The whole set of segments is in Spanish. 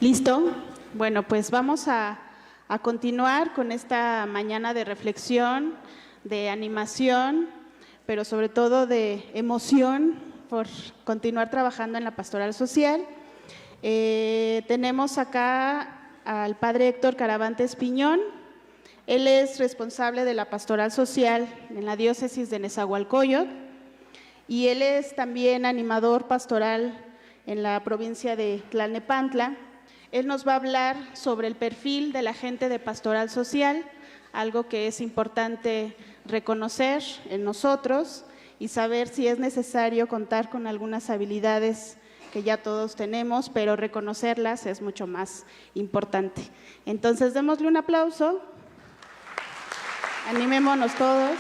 ¿Listo? Bueno, pues vamos a continuar con esta mañana de reflexión, de animación, pero sobre todo de emoción por continuar trabajando en la pastoral social. Tenemos acá al padre Héctor Caravantes Piñón. Él es responsable de la pastoral social en la diócesis de Nezahualcóyotl y él es también animador pastoral en la provincia de Tlalnepantla. Él nos va a hablar sobre el perfil de la gente de pastoral social, algo que es importante reconocer en nosotros y saber si es necesario contar con algunas habilidades que ya todos tenemos, pero reconocerlas es mucho más importante. Entonces, démosle un aplauso, animémonos todos.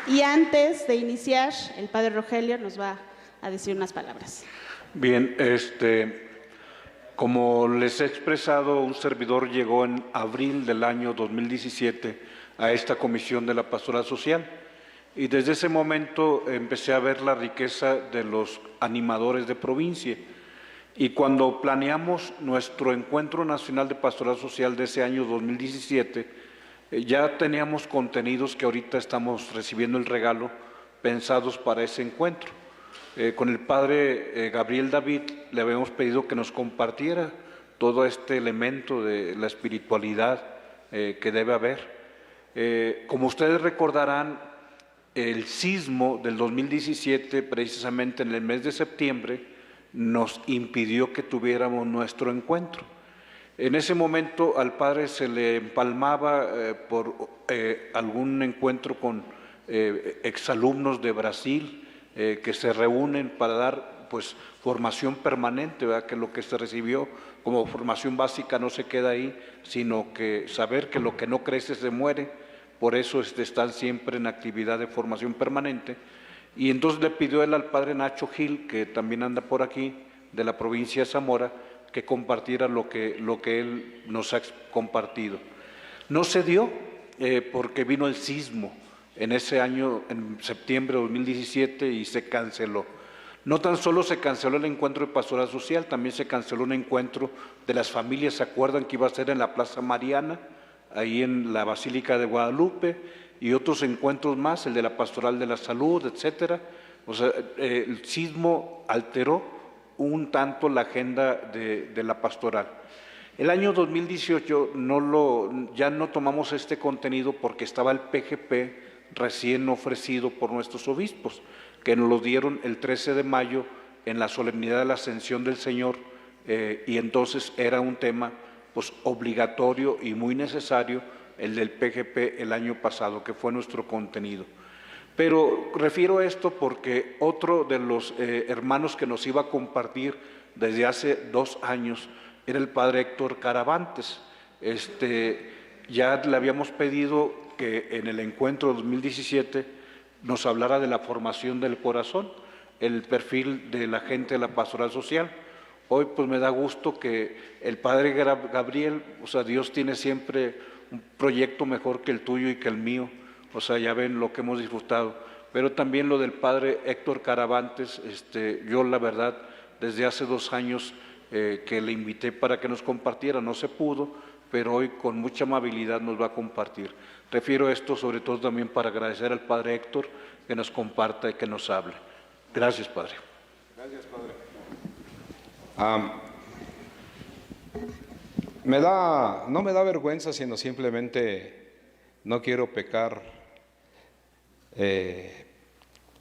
Y antes de iniciar, el padre Rogelio nos va a decir unas palabras. Bien, como les he expresado, un servidor llegó en abril del año 2017 a esta comisión de la pastoral social y desde ese momento empecé a ver la riqueza de los animadores de provincia y cuando planeamos nuestro encuentro nacional de pastoral social de ese año 2017, ya teníamos contenidos que ahorita estamos recibiendo el regalo pensados para ese encuentro. Con el padre Gabriel David le habíamos pedido que nos compartiera todo este elemento de la espiritualidad que debe haber. Como ustedes recordarán, el sismo del 2017, precisamente en el mes de septiembre, nos impidió que tuviéramos nuestro encuentro. En ese momento al padre se le empalmaba por algún encuentro con exalumnos de Brasil, que se reúnen para dar pues formación permanente, ¿verdad? Que lo que se recibió como formación básica no se queda ahí, sino que saber que lo que no crece se muere, por eso están siempre en actividad de formación permanente. Y entonces le pidió él al padre Nacho Gil, que también anda por aquí, de la provincia de Zamora, que compartiera lo que él nos ha compartido. No se dio porque vino el sismo en ese año, en septiembre de 2017, y se canceló. No tan solo se canceló el encuentro de pastoral social, también se canceló un encuentro de las familias, ¿se acuerdan que iba a ser en la Plaza Mariana, ahí en la Basílica de Guadalupe, y otros encuentros más, el de la Pastoral de la Salud, etcétera? O sea, el sismo alteró un tanto la agenda de la pastoral. El año 2018 ya no tomamos este contenido porque estaba el PGP recién ofrecido por nuestros obispos, que nos lo dieron el 13 de mayo en la solemnidad de la Ascensión del Señor, y entonces era un tema pues obligatorio y muy necesario el del PGP el año pasado, que fue nuestro contenido. Pero refiero a esto porque otro de los hermanos que nos iba a compartir desde hace 2 años era el padre Héctor Caravantes. Ya le habíamos pedido que en el encuentro de 2017 nos hablara de la formación del corazón, el perfil de la gente de la pastoral social. Hoy pues me da gusto que el padre Gabriel, o sea, Dios tiene siempre un proyecto mejor que el tuyo y que el mío, o sea, ya ven lo que hemos disfrutado. Pero también lo del padre Héctor Caravantes, yo la verdad, desde hace 2 años que le invité para que nos compartiera, no se pudo, pero hoy con mucha amabilidad nos va a compartir. Refiero esto sobre todo también para agradecer al padre Héctor que nos comparta y que nos hable. Gracias, padre. Gracias, padre. No me da vergüenza, sino simplemente no quiero pecar,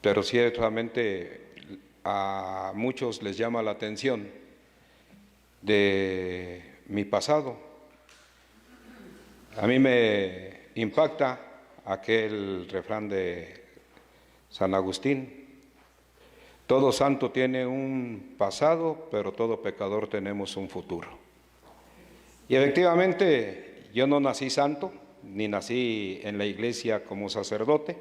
pero ciertamente a muchos les llama la atención de mi pasado. A mí me impacta aquel refrán de San Agustín: todo santo tiene un pasado, pero todo pecador tenemos un futuro. Y efectivamente, yo no nací santo, ni nací en la iglesia como sacerdote.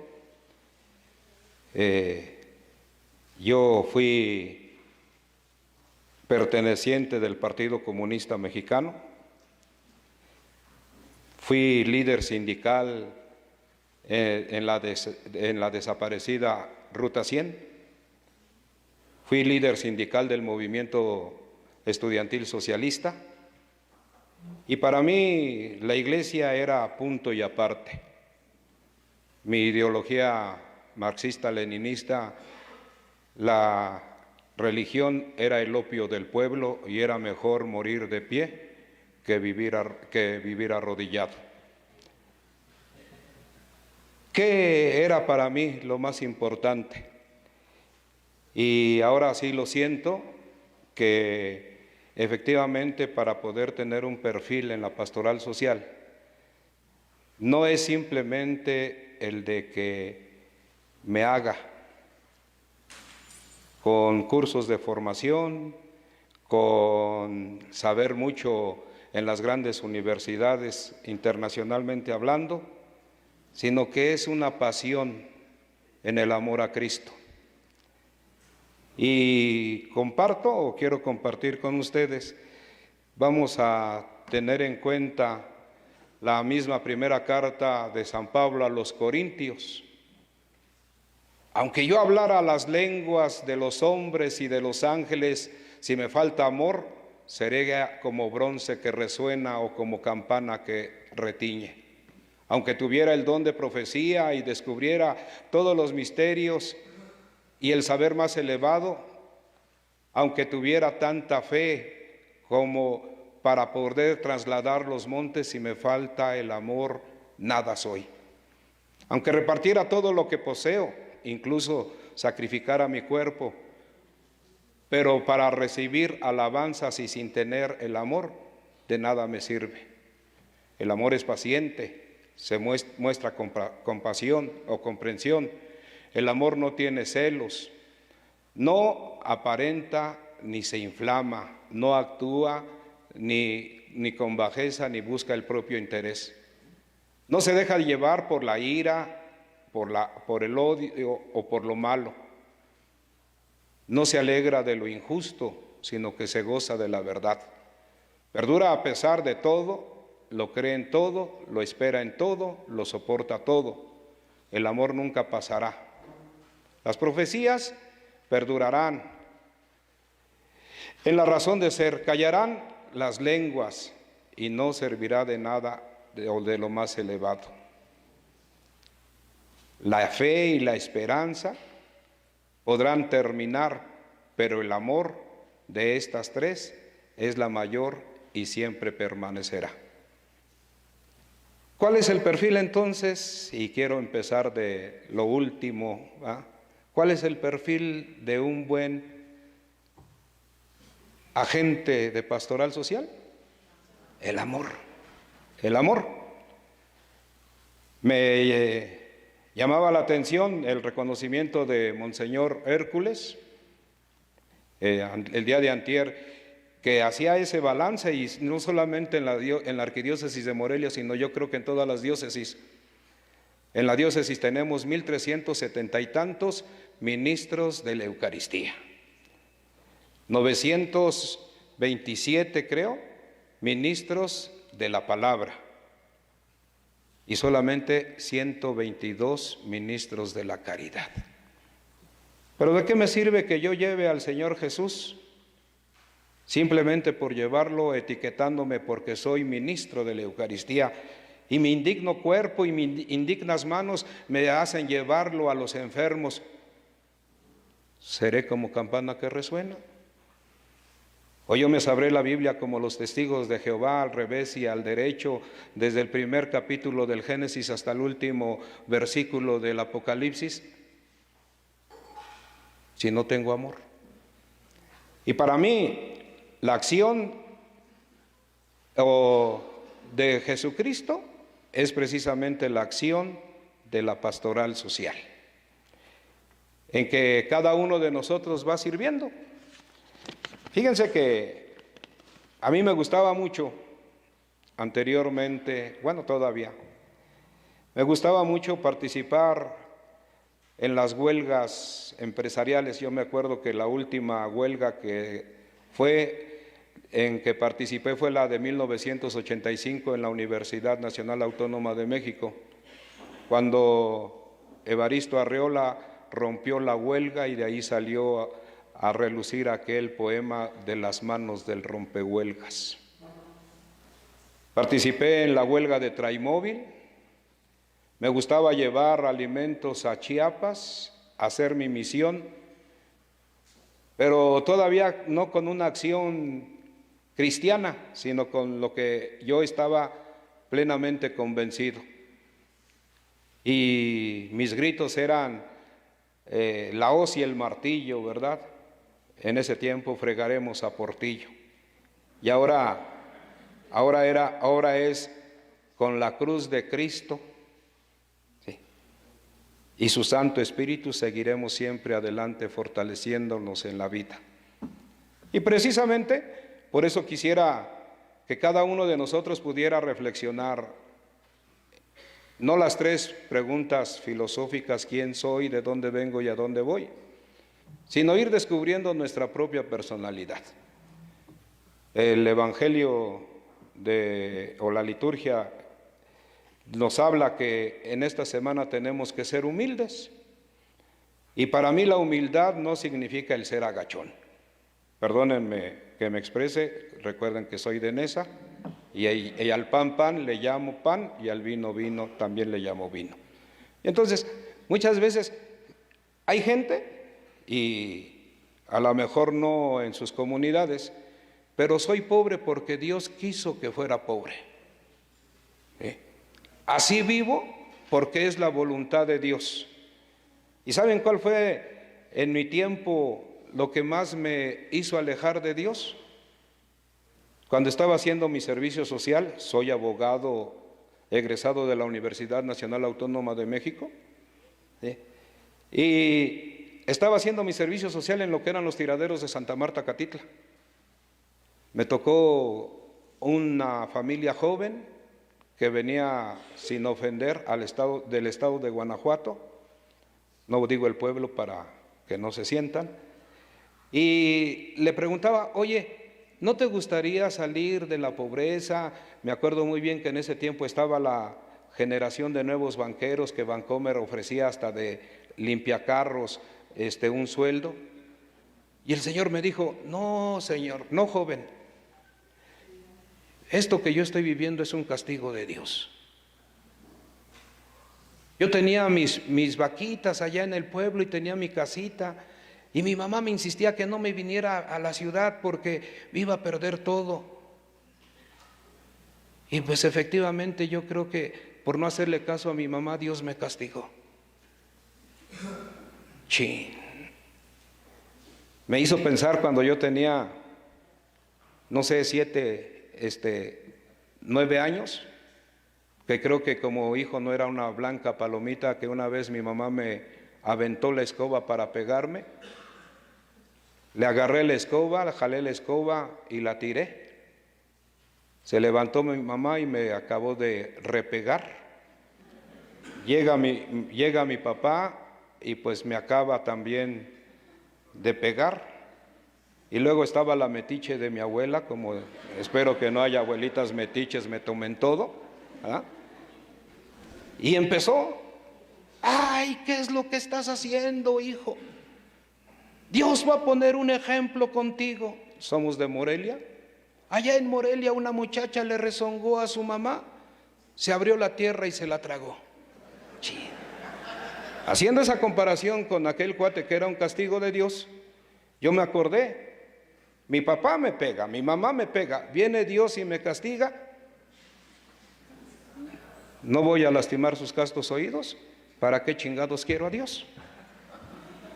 Yo fui perteneciente del Partido Comunista Mexicano, fui líder sindical en la desaparecida Ruta 100, fui líder sindical del movimiento estudiantil socialista, y para mí la iglesia era punto y aparte. Mi ideología marxista-leninista, la religión era el opio del pueblo y era mejor morir de pie que vivir arrodillado. ¿Qué era para mí lo más importante? Y ahora sí lo siento, que efectivamente para poder tener un perfil en la pastoral social, no es simplemente el de que me haga con cursos de formación, con saber mucho en las grandes universidades internacionalmente hablando, sino que es una pasión en el amor a Cristo. Y comparto, o quiero compartir con ustedes, vamos a tener en cuenta la misma primera carta de San Pablo a los Corintios. Aunque yo hablara las lenguas de los hombres y de los ángeles, si me falta amor, seré como bronce que resuena o como campana que retiñe. Aunque tuviera el don de profecía y descubriera todos los misterios y el saber más elevado, aunque tuviera tanta fe como para poder trasladar los montes, si me falta el amor, nada soy. Aunque repartiera todo lo que poseo, incluso sacrificara mi cuerpo, pero para recibir alabanzas y sin tener el amor, de nada me sirve. El amor es paciente, se muestra compasión o comprensión. El amor no tiene celos, no aparenta ni se inflama, no actúa ni con bajeza ni busca el propio interés. No se deja llevar por la ira, por el odio o por lo malo. No se alegra de lo injusto, sino que se goza de la verdad. Perdura a pesar de todo, lo cree en todo, lo espera en todo, lo soporta todo. El amor nunca pasará. Las profecías perdurarán. En la razón de ser, callarán las lenguas y no servirá de nada o de lo más elevado. La fe y la esperanza podrán terminar, pero el amor de estas tres es la mayor y siempre permanecerá. ¿Cuál es el perfil entonces? Y quiero empezar de lo último, ¿ah? ¿Cuál es el perfil de un buen agente de pastoral social? El amor. El amor. Me llamaba la atención el reconocimiento de Monseñor Hércules el día de antier, que hacía ese balance, y no solamente en la arquidiócesis de Morelia, sino yo creo que en todas las diócesis. En la diócesis tenemos 1,370 y tantos ministros de la Eucaristía, 927 creo, ministros de la palabra, y solamente 122 ministros de la caridad. ¿Pero de qué me sirve que yo lleve al Señor Jesús? Simplemente por llevarlo, etiquetándome porque soy ministro de la Eucaristía, y mi indigno cuerpo y mis indignas manos me hacen llevarlo a los enfermos. ¿Seré como campana que resuena? ¿O yo me sabré la Biblia como los testigos de Jehová, al revés y al derecho, desde el primer capítulo del Génesis hasta el último versículo del Apocalipsis, si no tengo amor? Y para mí, la acción de Jesucristo es precisamente la acción de la pastoral social, en que cada uno de nosotros va sirviendo. Fíjense que a mí me gustaba mucho anteriormente, bueno, todavía, me gustaba mucho participar en las huelgas empresariales. Yo me acuerdo que la última huelga en que participé fue la de 1985 en la Universidad Nacional Autónoma de México, cuando Evaristo Arreola rompió la huelga y de ahí salió a relucir aquel poema de las manos del rompehuelgas. Participé en la huelga de Traimóvil, me gustaba llevar alimentos a Chiapas, hacer mi misión, pero todavía no con una acción cristiana, sino con lo que yo estaba plenamente convencido. Y mis gritos eran la hoz y el martillo, ¿verdad? En ese tiempo fregaremos a Portillo. Y ahora es con la cruz de Cristo, sí, y su Santo Espíritu seguiremos siempre adelante fortaleciéndonos en la vida. Y precisamente por eso quisiera que cada uno de nosotros pudiera reflexionar, no las 3 preguntas filosóficas, quién soy, de dónde vengo y a dónde voy, sino ir descubriendo nuestra propia personalidad. El Evangelio o la liturgia nos habla que en esta semana tenemos que ser humildes, y para mí la humildad no significa el ser agachón. Perdónenme que me exprese, recuerden que soy de Neza, y al pan pan le llamo pan, y al vino vino también le llamo vino. Entonces, muchas veces hay gente, y a lo mejor no en sus comunidades, pero soy pobre porque Dios quiso que fuera pobre. Así vivo porque es la voluntad de Dios. ¿Y saben cuál fue en mi tiempo lo que más me hizo alejar de Dios? Cuando estaba haciendo mi servicio social, soy abogado egresado de la Universidad Nacional Autónoma de México, ¿sí? Y estaba haciendo mi servicio social en lo que eran los tiraderos de Santa Marta, Catitla. Me tocó una familia joven que venía, sin ofender, del estado de Guanajuato, no digo el pueblo para que no se sientan, y le preguntaba, oye, ¿no te gustaría salir de la pobreza? Me acuerdo muy bien que en ese tiempo estaba la generación de nuevos banqueros, que Bancomer ofrecía hasta de limpiacarros un sueldo. Y el Señor me dijo, no, señor, no, joven, esto que yo estoy viviendo es un castigo de Dios. Yo tenía mis vaquitas allá en el pueblo y tenía mi casita, y mi mamá me insistía que no me viniera a la ciudad porque iba a perder todo. Y pues efectivamente yo creo que por no hacerle caso a mi mamá, Dios me castigó. Chin. Me hizo pensar cuando yo tenía, no sé, 9 años, que creo que como hijo no era una blanca palomita, que una vez mi mamá me aventó la escoba para pegarme. Le agarré la escoba, jalé la escoba y la tiré. Se levantó mi mamá y me acabó de repegar. Llega mi papá y pues me acaba también de pegar. Y luego estaba la metiche de mi abuela, como espero que no haya abuelitas metiches, me tomen todo, ¿ah? Y empezó, ay, ¿qué es lo que estás haciendo, hijo? Dios va a poner un ejemplo contigo. Somos de Morelia. Allá en Morelia una muchacha le rezongó a su mamá, se abrió la tierra y se la tragó. Sí. Haciendo esa comparación con aquel cuate que era un castigo de Dios, yo me acordé. Mi papá me pega, mi mamá me pega, viene Dios y me castiga. ¿No voy a lastimar sus castos oídos? ¿Para qué chingados quiero a Dios?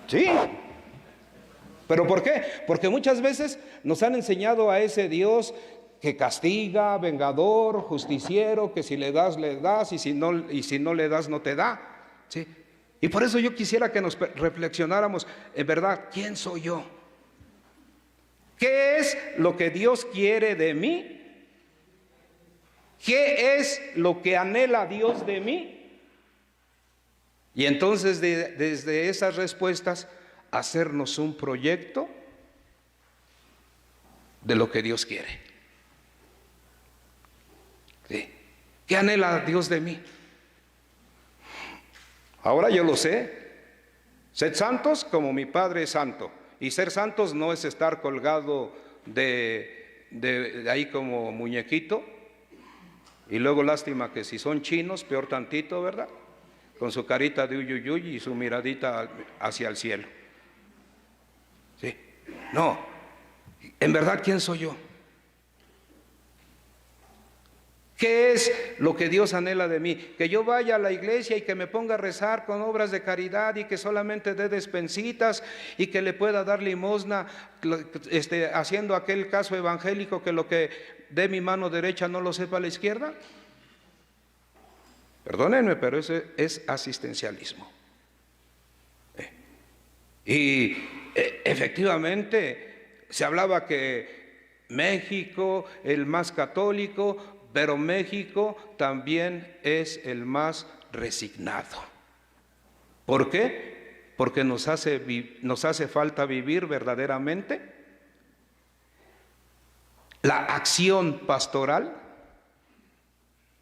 Sí. ¿Pero por qué? Porque muchas veces nos han enseñado a ese Dios que castiga, vengador, justiciero, que si le das, le das, y si no le das, no te da. ¿Sí? Y por eso yo quisiera que nos reflexionáramos, en verdad, ¿quién soy yo? ¿Qué es lo que Dios quiere de mí? ¿Qué es lo que anhela Dios de mí? Y entonces desde esas respuestas hacernos un proyecto de lo que Dios quiere. ¿Sí? ¿Qué anhela Dios de mí? Ahora yo lo sé. Sed santos como mi Padre es santo. Y ser santos no es estar colgado de ahí como muñequito. Y luego lástima que si son chinos, peor tantito, ¿verdad? Con su carita de uyuyuy y su miradita hacia el cielo. ¿Sí? No, en verdad, ¿quién soy yo? ¿Qué es lo que Dios anhela de mí? Que yo vaya a la iglesia y que me ponga a rezar con obras de caridad y que solamente dé despensitas y que le pueda dar limosna, haciendo aquel caso evangélico que lo que dé mi mano derecha no lo sepa la izquierda. Perdónenme, pero eso es asistencialismo. Y efectivamente se hablaba que México, el más católico, pero México también es el más resignado. ¿Por qué? Porque nos hace falta vivir verdaderamente la acción pastoral,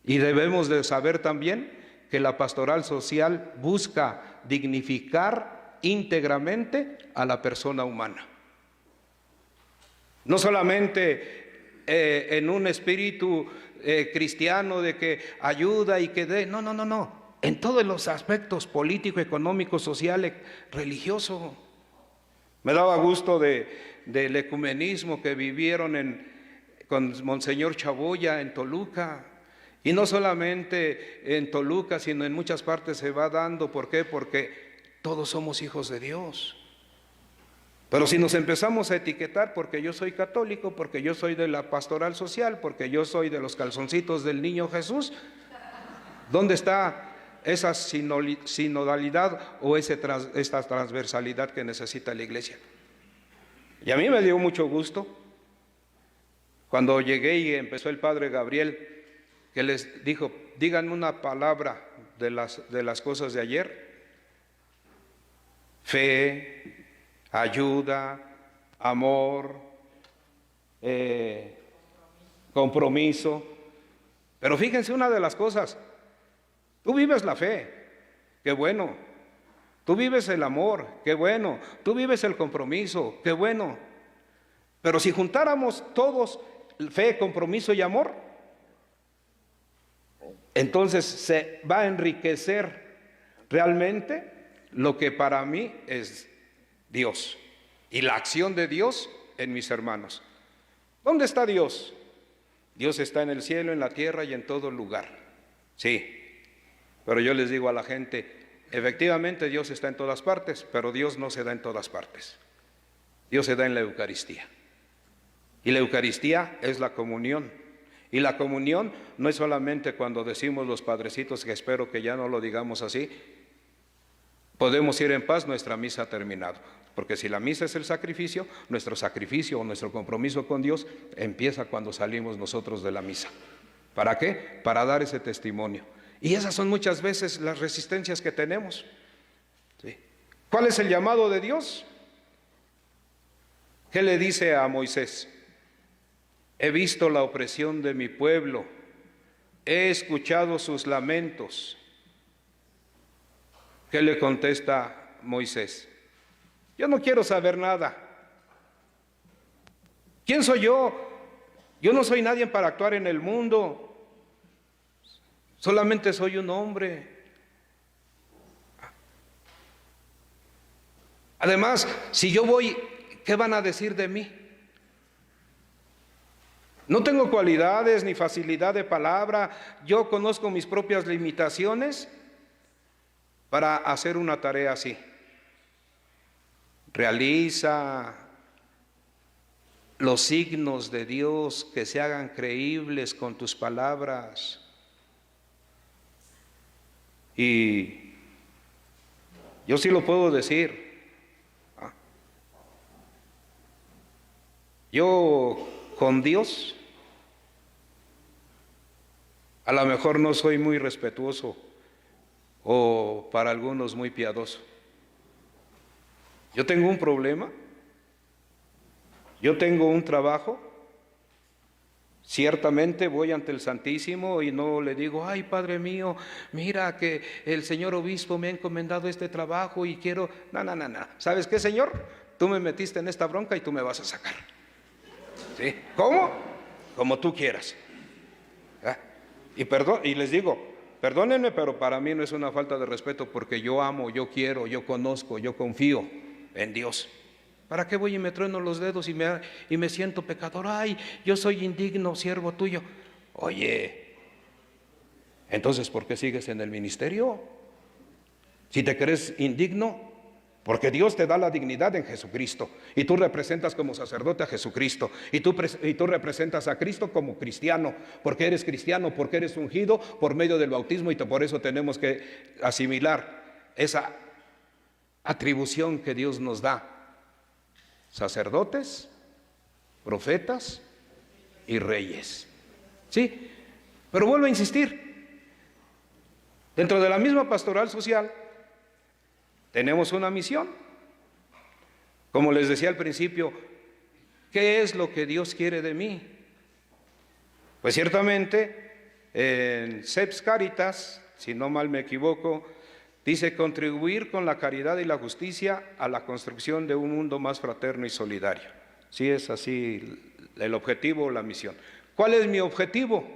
y debemos de saber también que la pastoral social busca dignificar íntegramente a la persona humana. No solamente en un espíritu cristiano de que ayuda y que dé, no, en todos los aspectos político, económico, social, religioso. Me daba gusto del ecumenismo que vivieron con Monseñor Chaboya en Toluca, y no solamente en Toluca, sino en muchas partes se va dando. ¿Por qué? Porque todos somos hijos de Dios. Pero si nos empezamos a etiquetar, porque yo soy católico, porque yo soy de la pastoral social, porque yo soy de los calzoncitos del niño Jesús, ¿dónde está esa sinodalidad o esta transversalidad que necesita la iglesia? Y a mí me dio mucho gusto cuando llegué y empezó el padre Gabriel, que les dijo: digan una palabra de las cosas de ayer: fe, ayuda, amor, compromiso. Pero fíjense una de las cosas: tú vives la fe, qué bueno; tú vives el amor, qué bueno; tú vives el compromiso, qué bueno. Pero si juntáramos todos fe, compromiso y amor, entonces se va a enriquecer realmente lo que para mí es Dios y la acción de Dios en mis hermanos. ¿Dónde está Dios? Dios está en el cielo, en la tierra y en todo lugar. Sí, pero yo les digo a la gente, efectivamente Dios está en todas partes, pero Dios no se da en todas partes. Dios se da en la Eucaristía. Y la Eucaristía es la comunión. Y la comunión no es solamente cuando decimos los padrecitos, que espero que ya no lo digamos así: podemos ir en paz, nuestra misa ha terminado. Porque si la misa es el sacrificio, nuestro sacrificio o nuestro compromiso con Dios empieza cuando salimos nosotros de la misa. ¿Para qué? Para dar ese testimonio. Y esas son muchas veces las resistencias que tenemos. ¿Sí? ¿Cuál es el llamado de Dios? ¿Qué le dice a Moisés? He visto la opresión de mi pueblo, he escuchado sus lamentos. ¿Qué le contesta Moisés? Yo no quiero saber nada. ¿Quién soy yo? Yo no soy nadie para actuar en el mundo. Solamente soy un hombre. Además, si yo voy, ¿qué van a decir de mí? No tengo cualidades ni facilidad de palabra. Yo conozco mis propias limitaciones para hacer una tarea así. Realiza los signos de Dios que se hagan creíbles con tus palabras. Y yo sí lo puedo decir. Yo con Dios a lo mejor no soy muy respetuoso o para algunos muy piadoso. Yo tengo un problema, yo tengo un trabajo. Ciertamente voy ante el Santísimo y no le digo: ay, Padre mío, mira que el señor obispo me ha encomendado este trabajo y quiero... No. ¿Sabes qué, Señor? tú me metiste en esta bronca y tú me vas a sacar. ¿Sí? ¿Cómo? Como tú quieras. ¿Ah? Y les digo, perdónenme, pero para mí no es una falta de respeto, porque yo amo, yo quiero, yo conozco, yo confío en Dios. ¿Para qué voy y me trueno los dedos y me siento pecador? Ay, yo soy indigno, siervo tuyo. Oye, entonces ¿por qué sigues en el ministerio? Si te crees indigno, porque Dios te da la dignidad en Jesucristo, y tú representas como sacerdote a Jesucristo, y tú representas a Cristo como cristiano, porque eres cristiano, porque eres ungido por medio del bautismo, y por eso tenemos que asimilar esa atribución que Dios nos da. Sacerdotes, profetas y reyes. Sí, pero vuelvo a insistir, dentro de la misma pastoral social tenemos una misión. Como les decía al principio, ¿qué es lo que Dios quiere de mí? Pues ciertamente en Seps Caritas, si no mal me equivoco, dice contribuir con la caridad y la justicia a la construcción de un mundo más fraterno y solidario. Sí, es así el objetivo o la misión. ¿Cuál es mi objetivo?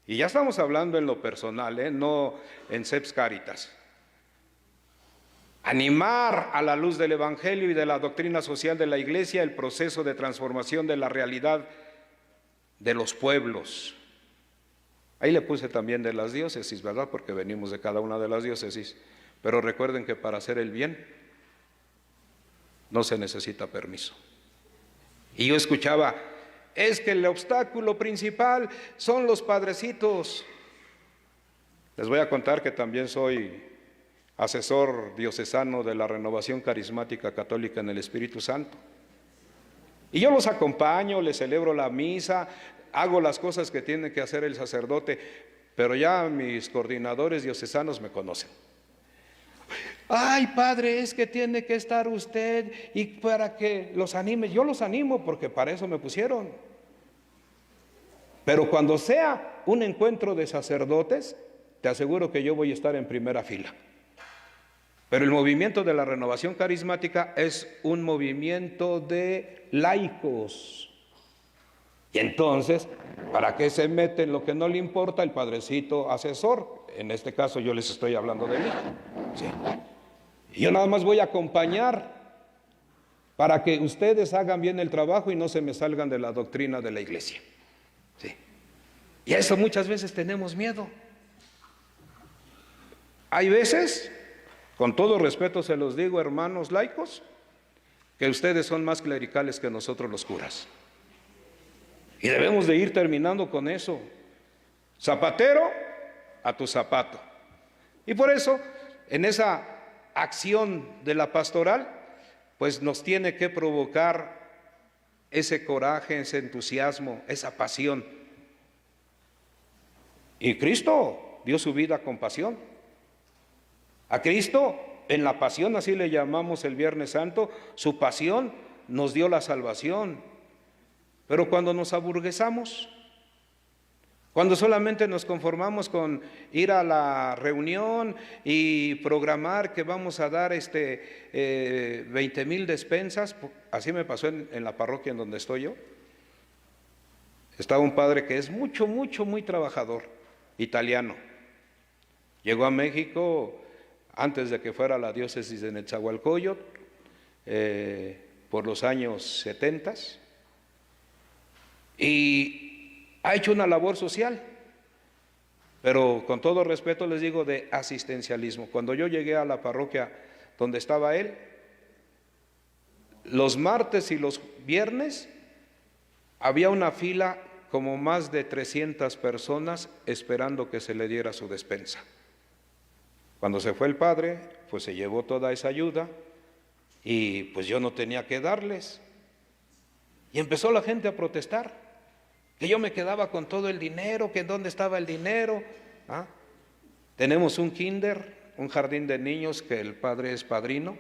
Y ya estamos hablando en lo personal, no en Seps Caritas. Animar a la luz del Evangelio y de la doctrina social de la Iglesia el proceso de transformación de la realidad de los pueblos. Ahí le puse también de las diócesis, ¿verdad? Porque venimos de cada una de las diócesis. Pero recuerden que para hacer el bien no se necesita permiso. Y yo escuchaba, es que el obstáculo principal son los padrecitos. Les voy a contar que también soy asesor diocesano de la Renovación Carismática Católica en el Espíritu Santo. Y yo los acompaño, les celebro la misa, hago las cosas que tiene que hacer el sacerdote, pero ya mis coordinadores diocesanos me conocen. Ay, padre, es que tiene que estar usted y para que los anime. Yo los animo porque para eso me pusieron. Pero cuando sea un encuentro de sacerdotes, te aseguro que yo voy a estar en primera fila. Pero el movimiento de la Renovación Carismática es un movimiento de laicos. Y entonces, ¿para qué se mete en lo que no le importa el padrecito asesor? En este caso yo les estoy hablando de mí. ¿Sí? Y yo nada más voy a acompañar para que ustedes hagan bien el trabajo y no se me salgan de la doctrina de la iglesia. ¿Sí? Y a eso muchas veces tenemos miedo. Hay veces, con todo respeto se los digo, hermanos laicos, que ustedes son más clericales que nosotros los curas. Y debemos de ir terminando con eso. Zapatero a tu zapato. Y por eso, en esa acción de la pastoral, pues nos tiene que provocar ese coraje, ese entusiasmo, esa pasión. Y Cristo dio su vida con pasión. A Cristo, en la pasión, así le llamamos el Viernes Santo, su pasión nos dio la salvación. Pero cuando nos aburguesamos, cuando solamente nos conformamos con ir a la reunión y programar que vamos a dar 20,000 despensas, así me pasó en la parroquia en donde estoy yo. Estaba un padre que es muy trabajador, italiano. Llegó a México antes de que fuera la diócesis de Nezahualcóyotl, por los años 70, y ha hecho una labor social, pero con todo respeto les digo, de asistencialismo. Cuando yo llegué a la parroquia donde estaba él, los martes y los viernes había una fila como más de 300 personas esperando que se le diera su despensa. Cuando se fue el padre, pues se llevó toda esa ayuda y pues yo no tenía que darles. Y empezó la gente a protestar, que yo me quedaba con todo el dinero, que dónde estaba el dinero. ¿Ah? Tenemos un kinder, un jardín de niños, que el padre es padrino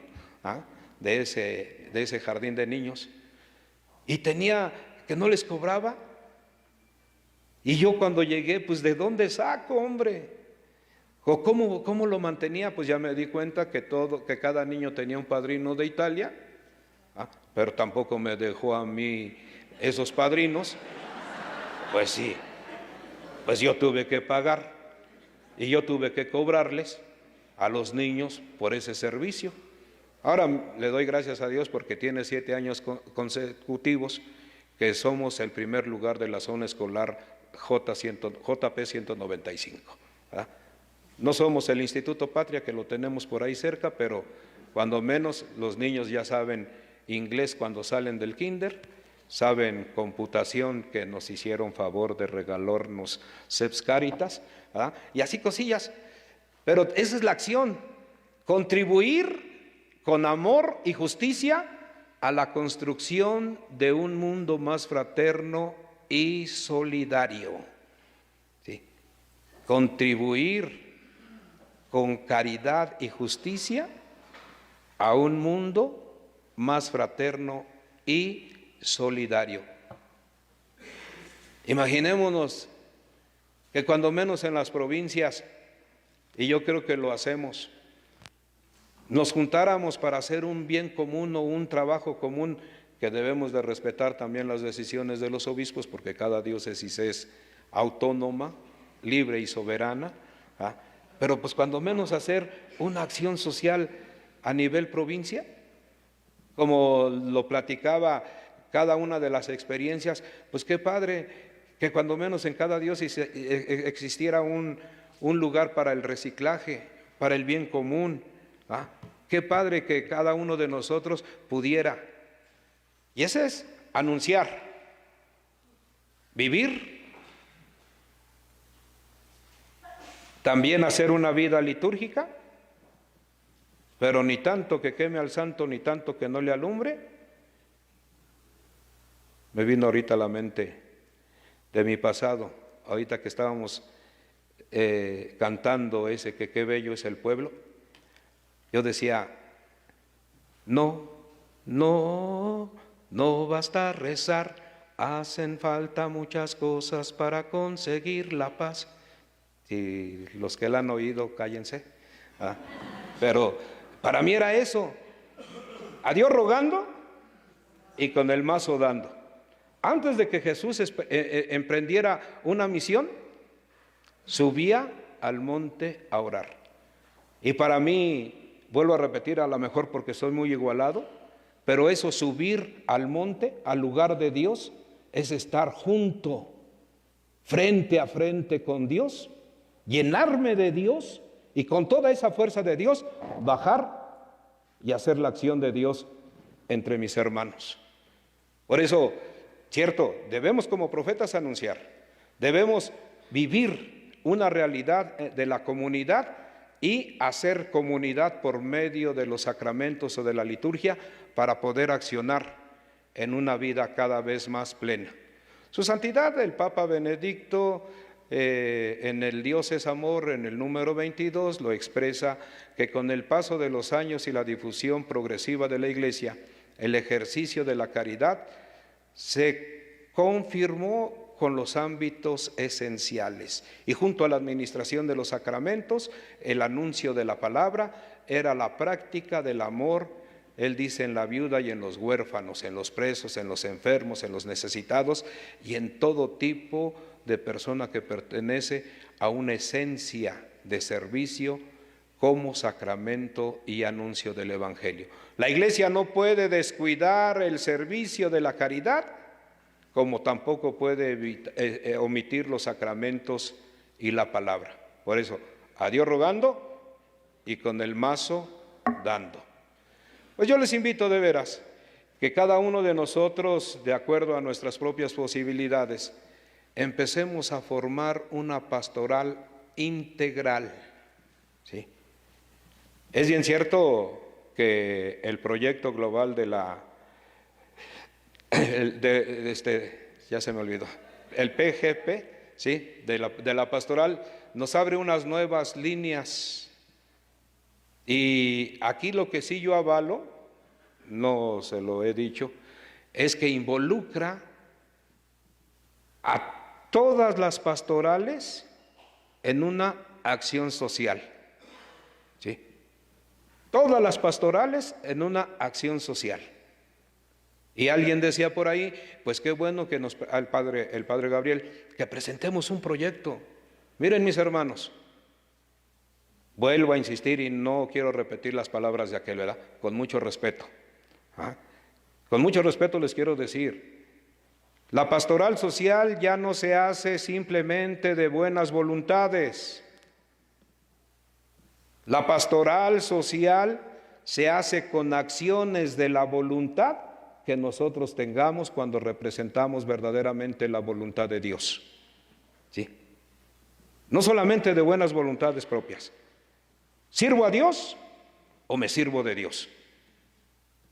de ese jardín de niños. Y tenía que no les cobraba. Y yo cuando llegué, pues ¿de dónde saco, hombre? ¿Cómo lo mantenía? Pues ya me di cuenta que cada niño tenía un padrino de Italia pero tampoco me dejó a mí esos padrinos. Pues sí, pues yo tuve que pagar y yo tuve que cobrarles a los niños por ese servicio. Ahora le doy gracias a Dios porque tiene 7 años consecutivos que somos el primer lugar de la zona escolar JP 195. ¿Verdad? No somos el Instituto Patria, que lo tenemos por ahí cerca, pero cuando menos los niños ya saben inglés cuando salen del kinder, saben computación, que nos hicieron favor de regalarnos Seps Caritas, ¿verdad? Y así cosillas. Pero esa es la acción, contribuir con amor y justicia a la construcción de un mundo más fraterno y solidario. ¿Sí? Contribuir con caridad y justicia a un mundo más fraterno y solidario. Imaginémonos que cuando menos en las provincias, y yo creo que lo hacemos, nos juntáramos para hacer un bien común o un trabajo común, que debemos de respetar también las decisiones de los obispos, porque cada diócesis es autónoma, libre y soberana, ¿ah? Pero pues cuando menos hacer una acción social a nivel provincia, como lo platicaba cada una de las experiencias, pues qué padre que cuando menos en cada diócesis existiera un lugar para el reciclaje, para el bien común. ¿Ah? Qué padre que cada uno de nosotros pudiera. Y ese es anunciar, vivir, también hacer una vida litúrgica, pero ni tanto que queme al santo, ni tanto que no le alumbre. Me vino ahorita a la mente de mi pasado, ahorita que estábamos cantando ese que qué bello es el pueblo. Yo decía, no basta rezar, hacen falta muchas cosas para conseguir la paz. Si los que la han oído, cállense. ¿Ah? Pero para mí era eso, a Dios rogando y con el mazo dando. Antes de que Jesús emprendiera una misión, subía al monte a orar. Y para mí, vuelvo a repetir, a lo mejor porque soy muy igualado, pero eso, subir al monte, al lugar de Dios, es estar junto, frente a frente con Dios, llenarme de Dios y con toda esa fuerza de Dios, bajar y hacer la acción de Dios entre mis hermanos. Por eso, cierto, debemos como profetas anunciar, debemos vivir una realidad de la comunidad y hacer comunidad por medio de los sacramentos o de la liturgia para poder accionar en una vida cada vez más plena. Su Santidad, el Papa Benedicto, en el Dios es Amor, en el número 22, lo expresa que con el paso de los años y la difusión progresiva de la Iglesia, el ejercicio de la caridad se confirmó con los ámbitos esenciales y junto a la administración de los sacramentos, el anuncio de la palabra era la práctica del amor. Él dice en la viuda y en los huérfanos, en los presos, en los enfermos, en los necesitados y en todo tipo de persona que pertenece a una esencia de servicio como sacramento y anuncio del Evangelio. La Iglesia no puede descuidar el servicio de la caridad, como tampoco puede omitir los sacramentos y la palabra. Por eso, a Dios rogando y con el mazo dando. Pues yo les invito de veras que cada uno de nosotros, de acuerdo a nuestras propias posibilidades, empecemos a formar una pastoral integral. ¿Sí? Es bien cierto que el proyecto global de ya se me olvidó, el PGP, ¿sí? de la pastoral, nos abre unas nuevas líneas. Y aquí lo que sí yo avalo, no se lo he dicho, es que involucra a todas las pastorales en una acción social. ¿Sí? Todas las pastorales en una acción social. Y alguien decía por ahí, pues qué bueno que el padre Gabriel, que presentemos un proyecto. Miren, mis hermanos, vuelvo a insistir y no quiero repetir las palabras de aquel, ¿verdad? Con mucho respeto. Con mucho respeto les quiero decir, la pastoral social ya no se hace simplemente de buenas voluntades. La pastoral social se hace con acciones de la voluntad que nosotros tengamos cuando representamos verdaderamente la voluntad de Dios. ¿Sí? No solamente de buenas voluntades propias. ¿Sirvo a Dios o me sirvo de Dios?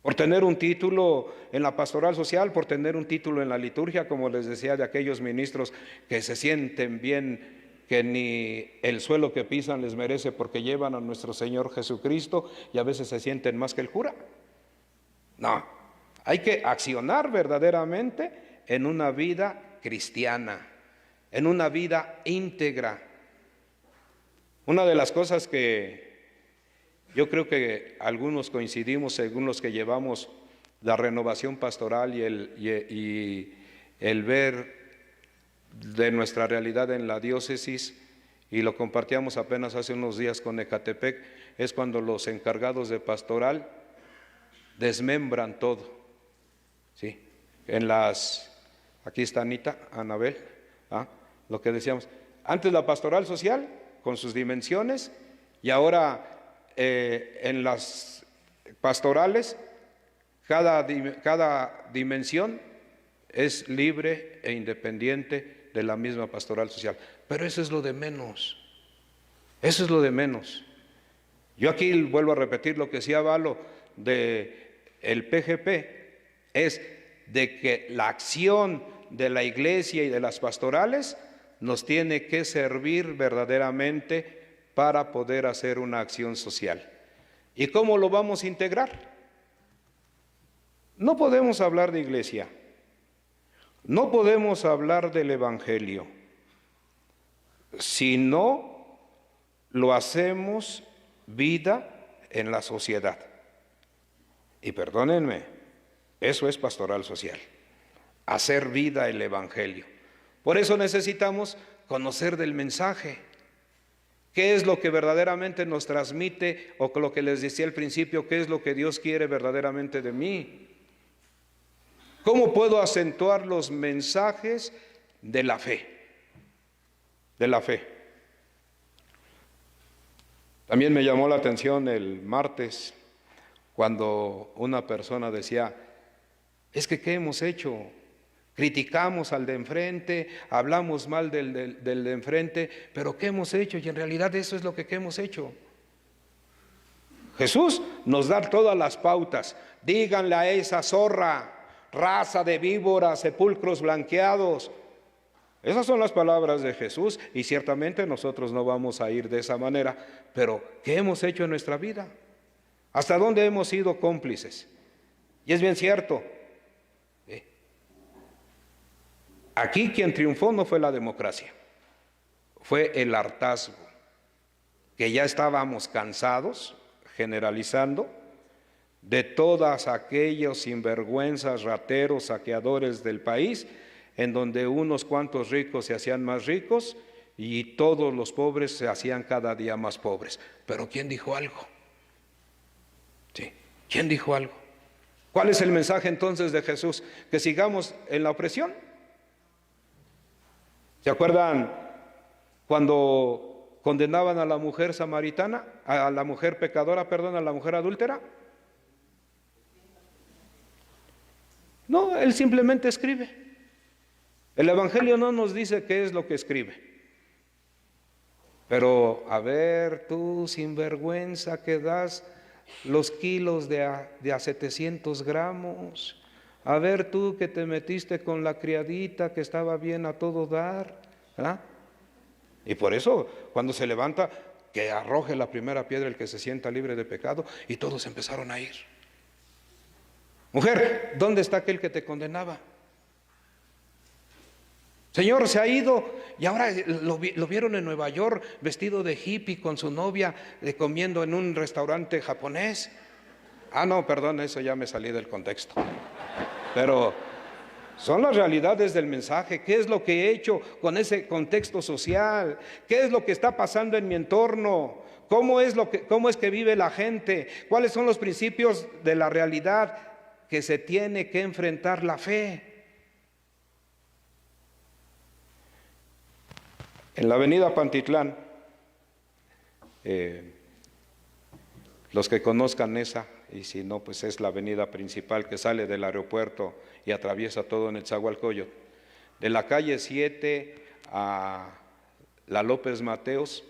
Por tener un título en la pastoral social, por tener un título en la liturgia, como les decía, de aquellos ministros que se sienten bien, que ni el suelo que pisan les merece porque llevan a nuestro Señor Jesucristo y a veces se sienten más que el cura. No, hay que accionar verdaderamente en una vida cristiana, en una vida íntegra. Una de las cosas que yo creo que algunos coincidimos, según los que llevamos la renovación pastoral y el ver de nuestra realidad en la diócesis, y lo compartíamos apenas hace unos días con Ecatepec, es cuando los encargados de pastoral desmembran todo. ¿Sí? Aquí está Anita, Anabel, lo que decíamos, antes la pastoral social con sus dimensiones y ahora en las pastorales cada dimensión es libre e independiente de la misma pastoral social. Pero eso es lo de menos, eso es lo de menos. Yo aquí vuelvo a repetir lo que decía Valo del PGP, es de que la acción de la iglesia y de las pastorales nos tiene que servir verdaderamente para poder hacer una acción social. ¿Y cómo lo vamos a integrar? No podemos hablar de iglesia, no podemos hablar del Evangelio, si no lo hacemos vida en la sociedad. Y perdónenme, eso es pastoral social, hacer vida el Evangelio. Por eso necesitamos conocer del mensaje. ¿Qué es lo que verdaderamente nos transmite? O lo que les decía al principio, ¿qué es lo que Dios quiere verdaderamente de mí? ¿Cómo puedo acentuar los mensajes de la fe? De la fe. También me llamó la atención el martes cuando una persona decía, es que ¿qué hemos hecho? Criticamos al de enfrente, hablamos mal del de enfrente, pero ¿qué hemos hecho? Y en realidad eso es lo que hemos hecho. Jesús nos da todas las pautas. Díganle a esa zorra, raza de víboras, sepulcros blanqueados. Esas son las palabras de Jesús y ciertamente nosotros no vamos a ir de esa manera, pero ¿qué hemos hecho en nuestra vida? ¿Hasta dónde hemos sido cómplices? Y es bien cierto, aquí quien triunfó no fue la democracia, fue el hartazgo, que ya estábamos cansados, generalizando, de todos aquellos sinvergüenzas, rateros, saqueadores del país, en donde unos cuantos ricos se hacían más ricos y todos los pobres se hacían cada día más pobres. Pero ¿quién dijo algo? ¿Sí? ¿Quién dijo algo? ¿Cuál es el mensaje entonces de Jesús? ¿Que sigamos en la opresión? ¿Se acuerdan cuando condenaban a la mujer samaritana, a la mujer pecadora, perdón, a la mujer adúltera? No, él simplemente escribe. El Evangelio no nos dice qué es lo que escribe. Pero, a ver, tú sinvergüenza que das los kilos de a 700 gramos. A ver tú que te metiste con la criadita que estaba bien a todo dar. ¿Ah? Y por eso, cuando se levanta, que arroje la primera piedra el que se sienta libre de pecado, y todos empezaron a ir. Mujer, ¿dónde está aquel que te condenaba? Señor, se ha ido y ahora lo vieron en Nueva York vestido de hippie con su novia comiendo en un restaurante japonés. Ah, no, perdón, eso ya me salí del contexto. Pero son las realidades del mensaje. ¿Qué es lo que he hecho con ese contexto social? ¿Qué es lo que está pasando en mi entorno? ¿Cómo es que vive la gente? ¿Cuáles son los principios de la realidad que se tiene que enfrentar la fe? En la avenida Pantitlán, los que conozcan esa, y si no, pues es la avenida principal que sale del aeropuerto y atraviesa todo en el Nezahualcóyotl. De la calle 7 a la López Mateos,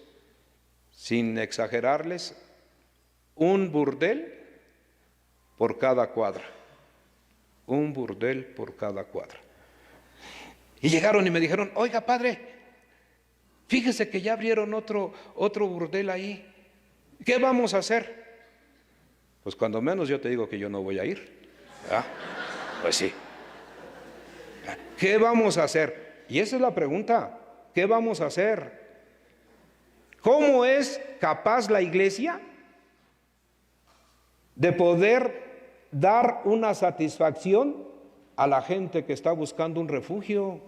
sin exagerarles, un burdel por cada cuadra. Un burdel por cada cuadra. Y llegaron y me dijeron, oiga padre, fíjese que ya abrieron otro burdel ahí. ¿Qué vamos a hacer? Pues cuando menos yo te digo que yo no voy a ir. ¿Ah? Pues sí. ¿Qué vamos a hacer? Y esa es la pregunta. ¿Qué vamos a hacer? ¿Cómo es capaz la iglesia de poder dar una satisfacción a la gente que está buscando un refugio,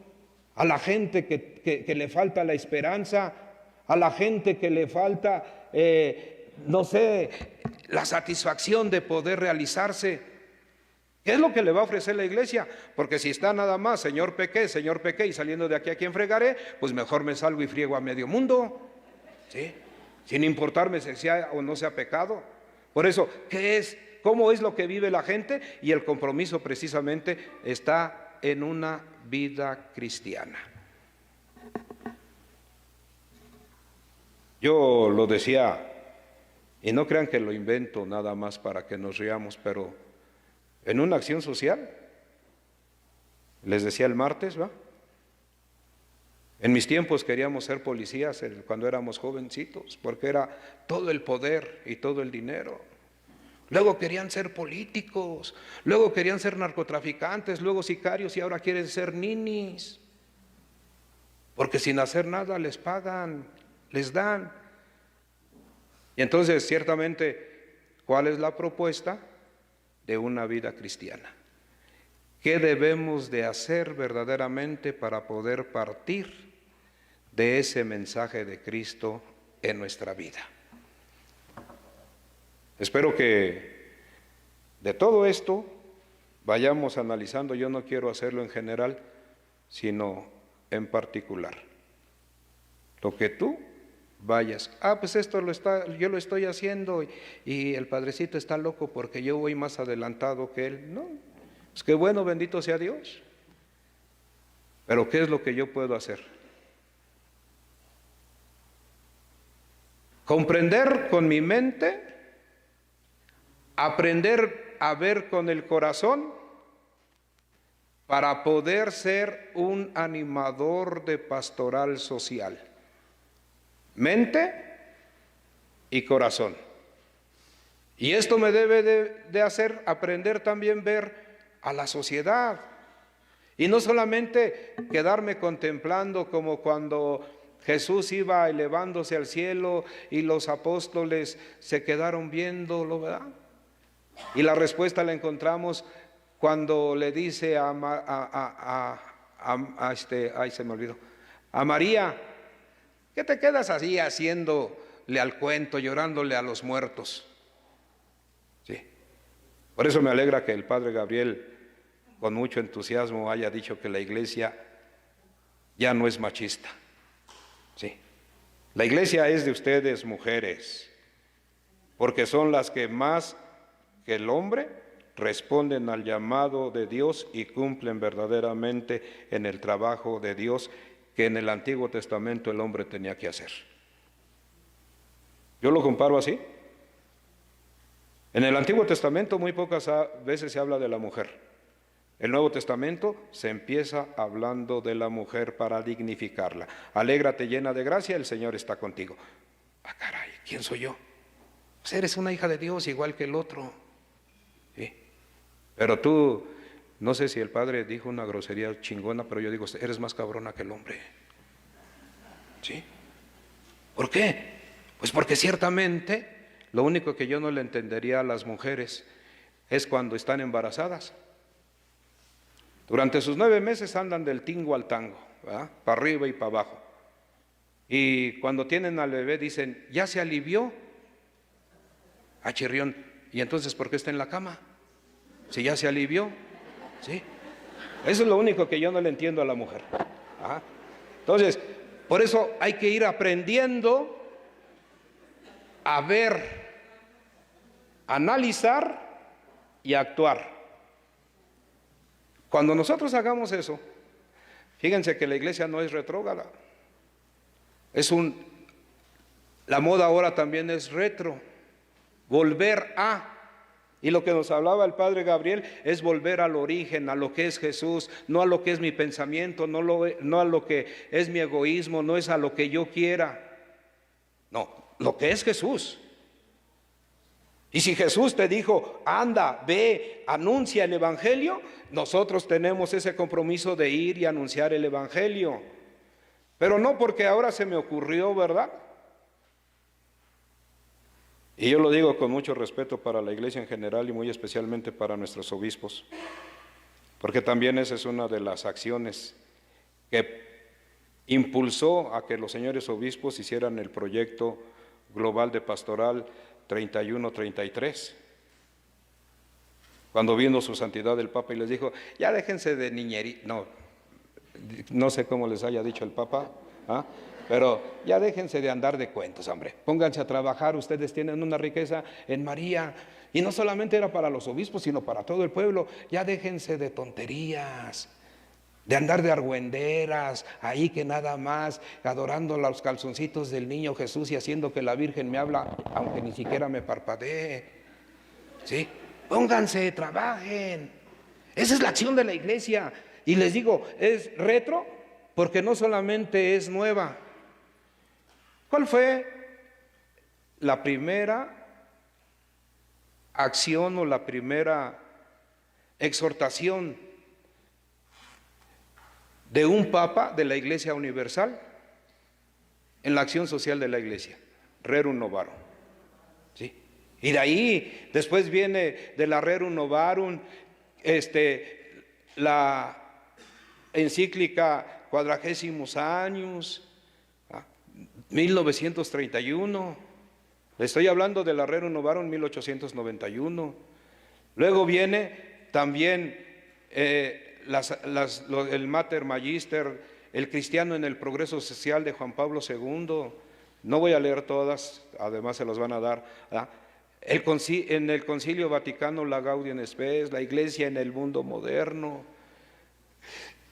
a la gente que le falta la esperanza, a la gente que le falta, no sé, la satisfacción de poder realizarse? ¿Qué es lo que le va a ofrecer la iglesia? Porque si está nada más, Señor pequé, y saliendo de aquí a quien fregaré, pues mejor me salgo y friego a medio mundo, ¿sí? Sin importarme si sea o no sea pecado. Por eso, ¿qué es? ¿Cómo es lo que vive la gente? Y el compromiso precisamente está en una vida cristiana. Yo lo decía, y no crean que lo invento nada más para que nos riamos, pero en una acción social, les decía el martes, ¿va? En mis tiempos queríamos ser policías cuando éramos jovencitos, porque era todo el poder y todo el dinero. Luego querían ser políticos, luego querían ser narcotraficantes, luego sicarios y ahora quieren ser ninis. Porque sin hacer nada les pagan, les dan. Y entonces, ciertamente, ¿cuál es la propuesta de una vida cristiana? ¿Qué debemos de hacer verdaderamente para poder partir de ese mensaje de Cristo en nuestra vida? Espero que de todo esto vayamos analizando. Yo no quiero hacerlo en general, sino en particular. Lo que tú vayas, pues esto yo lo estoy haciendo y el padrecito está loco porque yo voy más adelantado que él. No, pues qué bueno, bendito sea Dios. Pero ¿qué es lo que yo puedo hacer? Comprender con mi mente, aprender a ver con el corazón para poder ser un animador de pastoral social. Mente y corazón. Y esto me debe de hacer aprender también ver a la sociedad. Y no solamente quedarme contemplando como cuando Jesús iba elevándose al cielo y los apóstoles se quedaron viéndolo, ¿verdad? Y la respuesta la encontramos cuando le dice a María, ¿qué te quedas así haciéndole al cuento, llorándole a los muertos? Sí. Por eso me alegra que el padre Gabriel con mucho entusiasmo haya dicho que la iglesia ya no es machista. Sí. La iglesia es de ustedes, mujeres, porque son las que más que el hombre responden al llamado de Dios y cumplen verdaderamente en el trabajo de Dios que en el Antiguo Testamento el hombre tenía que hacer. Yo lo comparo así. En el Antiguo Testamento muy pocas veces se habla de la mujer. El Nuevo Testamento se empieza hablando de la mujer para dignificarla. Alégrate llena de gracia, el Señor está contigo. Ah, caray, ¿quién soy yo? Pues eres una hija de Dios igual que el otro. ¿Sí? Pero tú, no sé si el padre dijo una grosería chingona, pero yo digo, eres más cabrona que el hombre. ¿Sí? ¿Por qué? Pues porque ciertamente lo único que yo no le entendería a las mujeres es cuando están embarazadas. Durante sus 9 meses andan del tingo al tango, ¿verdad? Para arriba y para abajo. Y cuando tienen al bebé dicen, ¿ya se alivió? Ah, chirrión, ¿y entonces por qué está en la cama? Si ya se alivió, ¿sí? Eso es lo único que yo no le entiendo a la mujer. ¿Ah? Entonces, por eso hay que ir aprendiendo a ver, analizar y actuar. Cuando nosotros hagamos eso, fíjense que la iglesia no es retrógrada. La moda ahora también es retro, volver a. Y lo que nos hablaba el padre Gabriel es volver al origen, a lo que es Jesús, no a lo que es mi pensamiento, no a lo que es mi egoísmo, no es a lo que yo quiera. No, lo que es Jesús. Y si Jesús te dijo, anda, ve, anuncia el Evangelio, nosotros tenemos ese compromiso de ir y anunciar el Evangelio. Pero no porque ahora se me ocurrió, ¿verdad? Y yo lo digo con mucho respeto para la iglesia en general y muy especialmente para nuestros obispos, porque también esa es una de las acciones que impulsó a que los señores obispos hicieran el proyecto global de pastoral 31-33. Cuando vino su santidad el Papa y les dijo, ya déjense de niñería, no sé cómo les haya dicho el Papa, ¿ah? Pero ya déjense de andar de cuentos, hombre, pónganse a trabajar, ustedes tienen una riqueza en María, y no solamente era para los obispos, sino para todo el pueblo, ya déjense de tonterías, de andar de argüenderas, ahí que nada más, adorando los calzoncitos del niño Jesús y haciendo que la Virgen me habla, aunque ni siquiera me parpadee, ¿sí? Pónganse, trabajen, esa es la acción de la iglesia, y les digo, es retro, porque no solamente es nueva. ¿Cuál fue la primera acción o la primera exhortación de un papa de la Iglesia Universal en la acción social de la Iglesia? Rerum Novarum, ¿sí? Y de ahí, después viene de la Rerum Novarum, la encíclica Quadragésimos Años, 1931, le estoy hablando de la Rerum Novarum 1891. Luego viene también el Mater Magister, el cristiano en el progreso social de Juan Pablo II. No voy a leer todas, además se las van a dar, ¿verdad? En el Concilio Vaticano, la Gaudium Spes, la iglesia en el mundo moderno.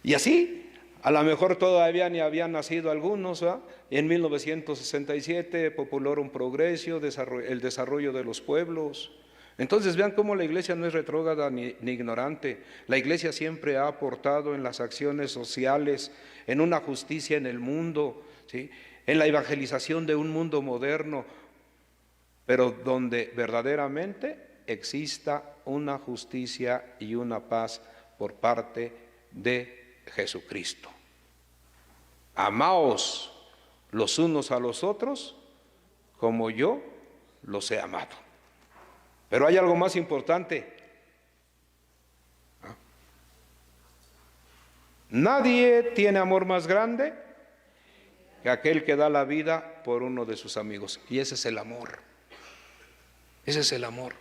Y así, a lo mejor todavía ni habían nacido algunos, ¿verdad? En 1967, Populorum Progressio, el desarrollo de los pueblos. Entonces vean cómo la iglesia no es retrógrada ni ignorante. La iglesia siempre ha aportado en las acciones sociales, en una justicia en el mundo, ¿sí? En la evangelización de un mundo moderno, pero donde verdaderamente exista una justicia y una paz por parte de Jesucristo. Amaos los unos a los otros como yo los he amado. Pero hay algo más importante. Nadie tiene amor más grande que aquel que da la vida por uno de sus amigos. Y ese es el amor. Ese es el amor.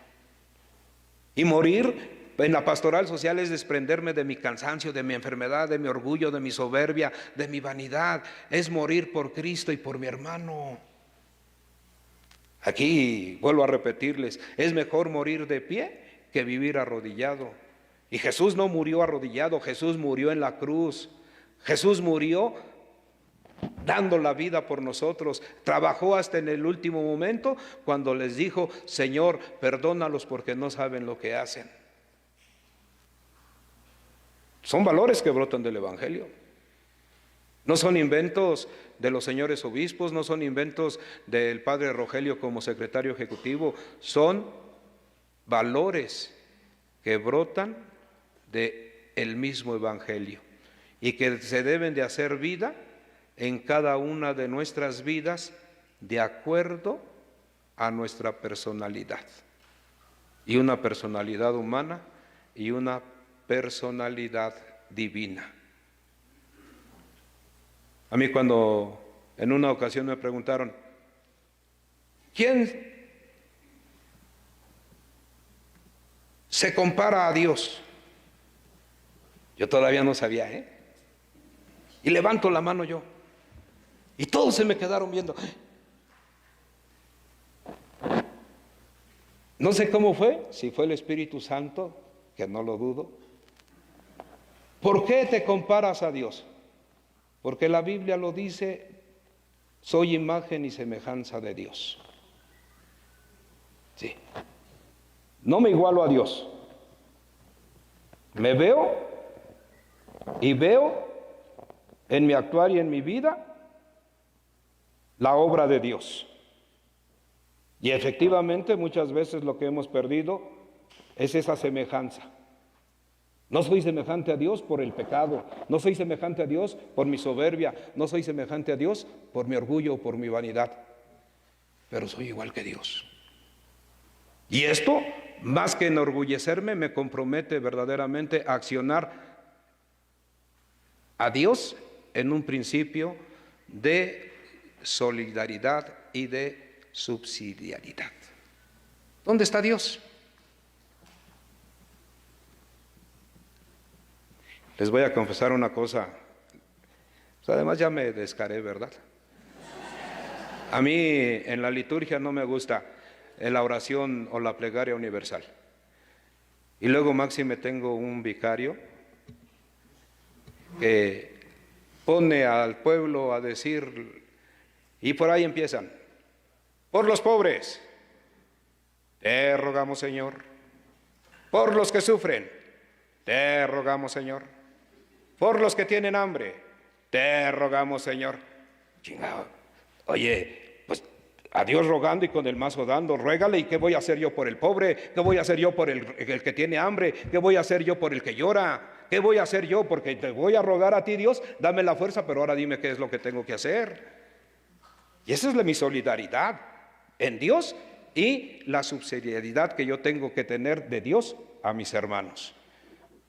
Y morir en la pastoral social es desprenderme de mi cansancio, de mi enfermedad, de mi orgullo, de mi soberbia, de mi vanidad. Es morir por Cristo y por mi hermano. Aquí vuelvo a repetirles, es mejor morir de pie que vivir arrodillado. Y Jesús no murió arrodillado, Jesús murió en la cruz. Jesús murió dando la vida por nosotros. Trabajó hasta en el último momento cuando les dijo, Señor, perdónalos porque no saben lo que hacen. Son valores que brotan del Evangelio. No son inventos de los señores obispos, no son inventos del padre Rogelio como secretario ejecutivo, son valores que brotan del mismo Evangelio y que se deben de hacer vida en cada una de nuestras vidas de acuerdo a nuestra personalidad. Y una personalidad humana y una personalidad divina. A mí cuando en una ocasión me preguntaron, ¿quién se compara a Dios? Yo todavía no sabía, Y levanto la mano yo. Y todos se me quedaron viendo. No sé cómo fue, si fue el Espíritu Santo, que no lo dudo. ¿Por qué te comparas a Dios? Porque la Biblia lo dice, soy imagen y semejanza de Dios. Sí. No me igualo a Dios. Me veo y veo en mi actuar y en mi vida la obra de Dios. Y efectivamente muchas veces lo que hemos perdido es esa semejanza. No soy semejante a Dios por el pecado, no soy semejante a Dios por mi soberbia, no soy semejante a Dios por mi orgullo o por mi vanidad, pero soy igual que Dios. Y esto, más que enorgullecerme, me compromete verdaderamente a accionar a Dios en un principio de solidaridad y de subsidiariedad. ¿Dónde está Dios? Les voy a confesar una cosa. Pues además ya me descaré, ¿verdad? A mí en la liturgia no me gusta la oración o la plegaria universal. Y luego máxime tengo un vicario que pone al pueblo a decir, y por ahí empiezan, por los pobres, te rogamos Señor, por los que sufren, te rogamos Señor, por los que tienen hambre, te rogamos Señor. Chingado, oye, pues a Dios rogando y con el mazo dando, ruégale, ¿y qué voy a hacer yo por el pobre? ¿Qué voy a hacer yo por el que tiene hambre? ¿Qué voy a hacer yo por el que llora? ¿Qué voy a hacer yo? Porque te voy a rogar a ti, Dios, dame la fuerza, pero ahora dime qué es lo que tengo que hacer. Y esa es mi solidaridad en Dios y la subsidiariedad que yo tengo que tener de Dios a mis hermanos.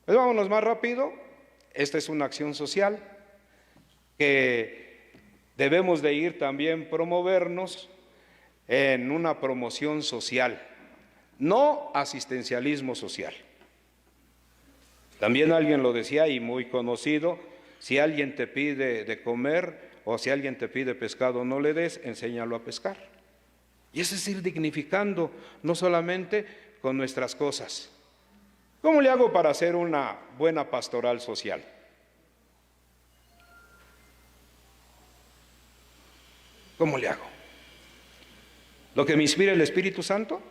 Pues vámonos más rápido. Esta es una acción social que debemos de ir también promovernos en una promoción social, no asistencialismo social. También alguien lo decía y muy conocido, si alguien te pide de comer o si alguien te pide pescado, no le des, enséñalo a pescar. Y eso es ir dignificando, no solamente con nuestras cosas. ¿Cómo le hago para hacer una buena pastoral social? ¿Cómo le hago? ¿Lo que me inspira el Espíritu Santo?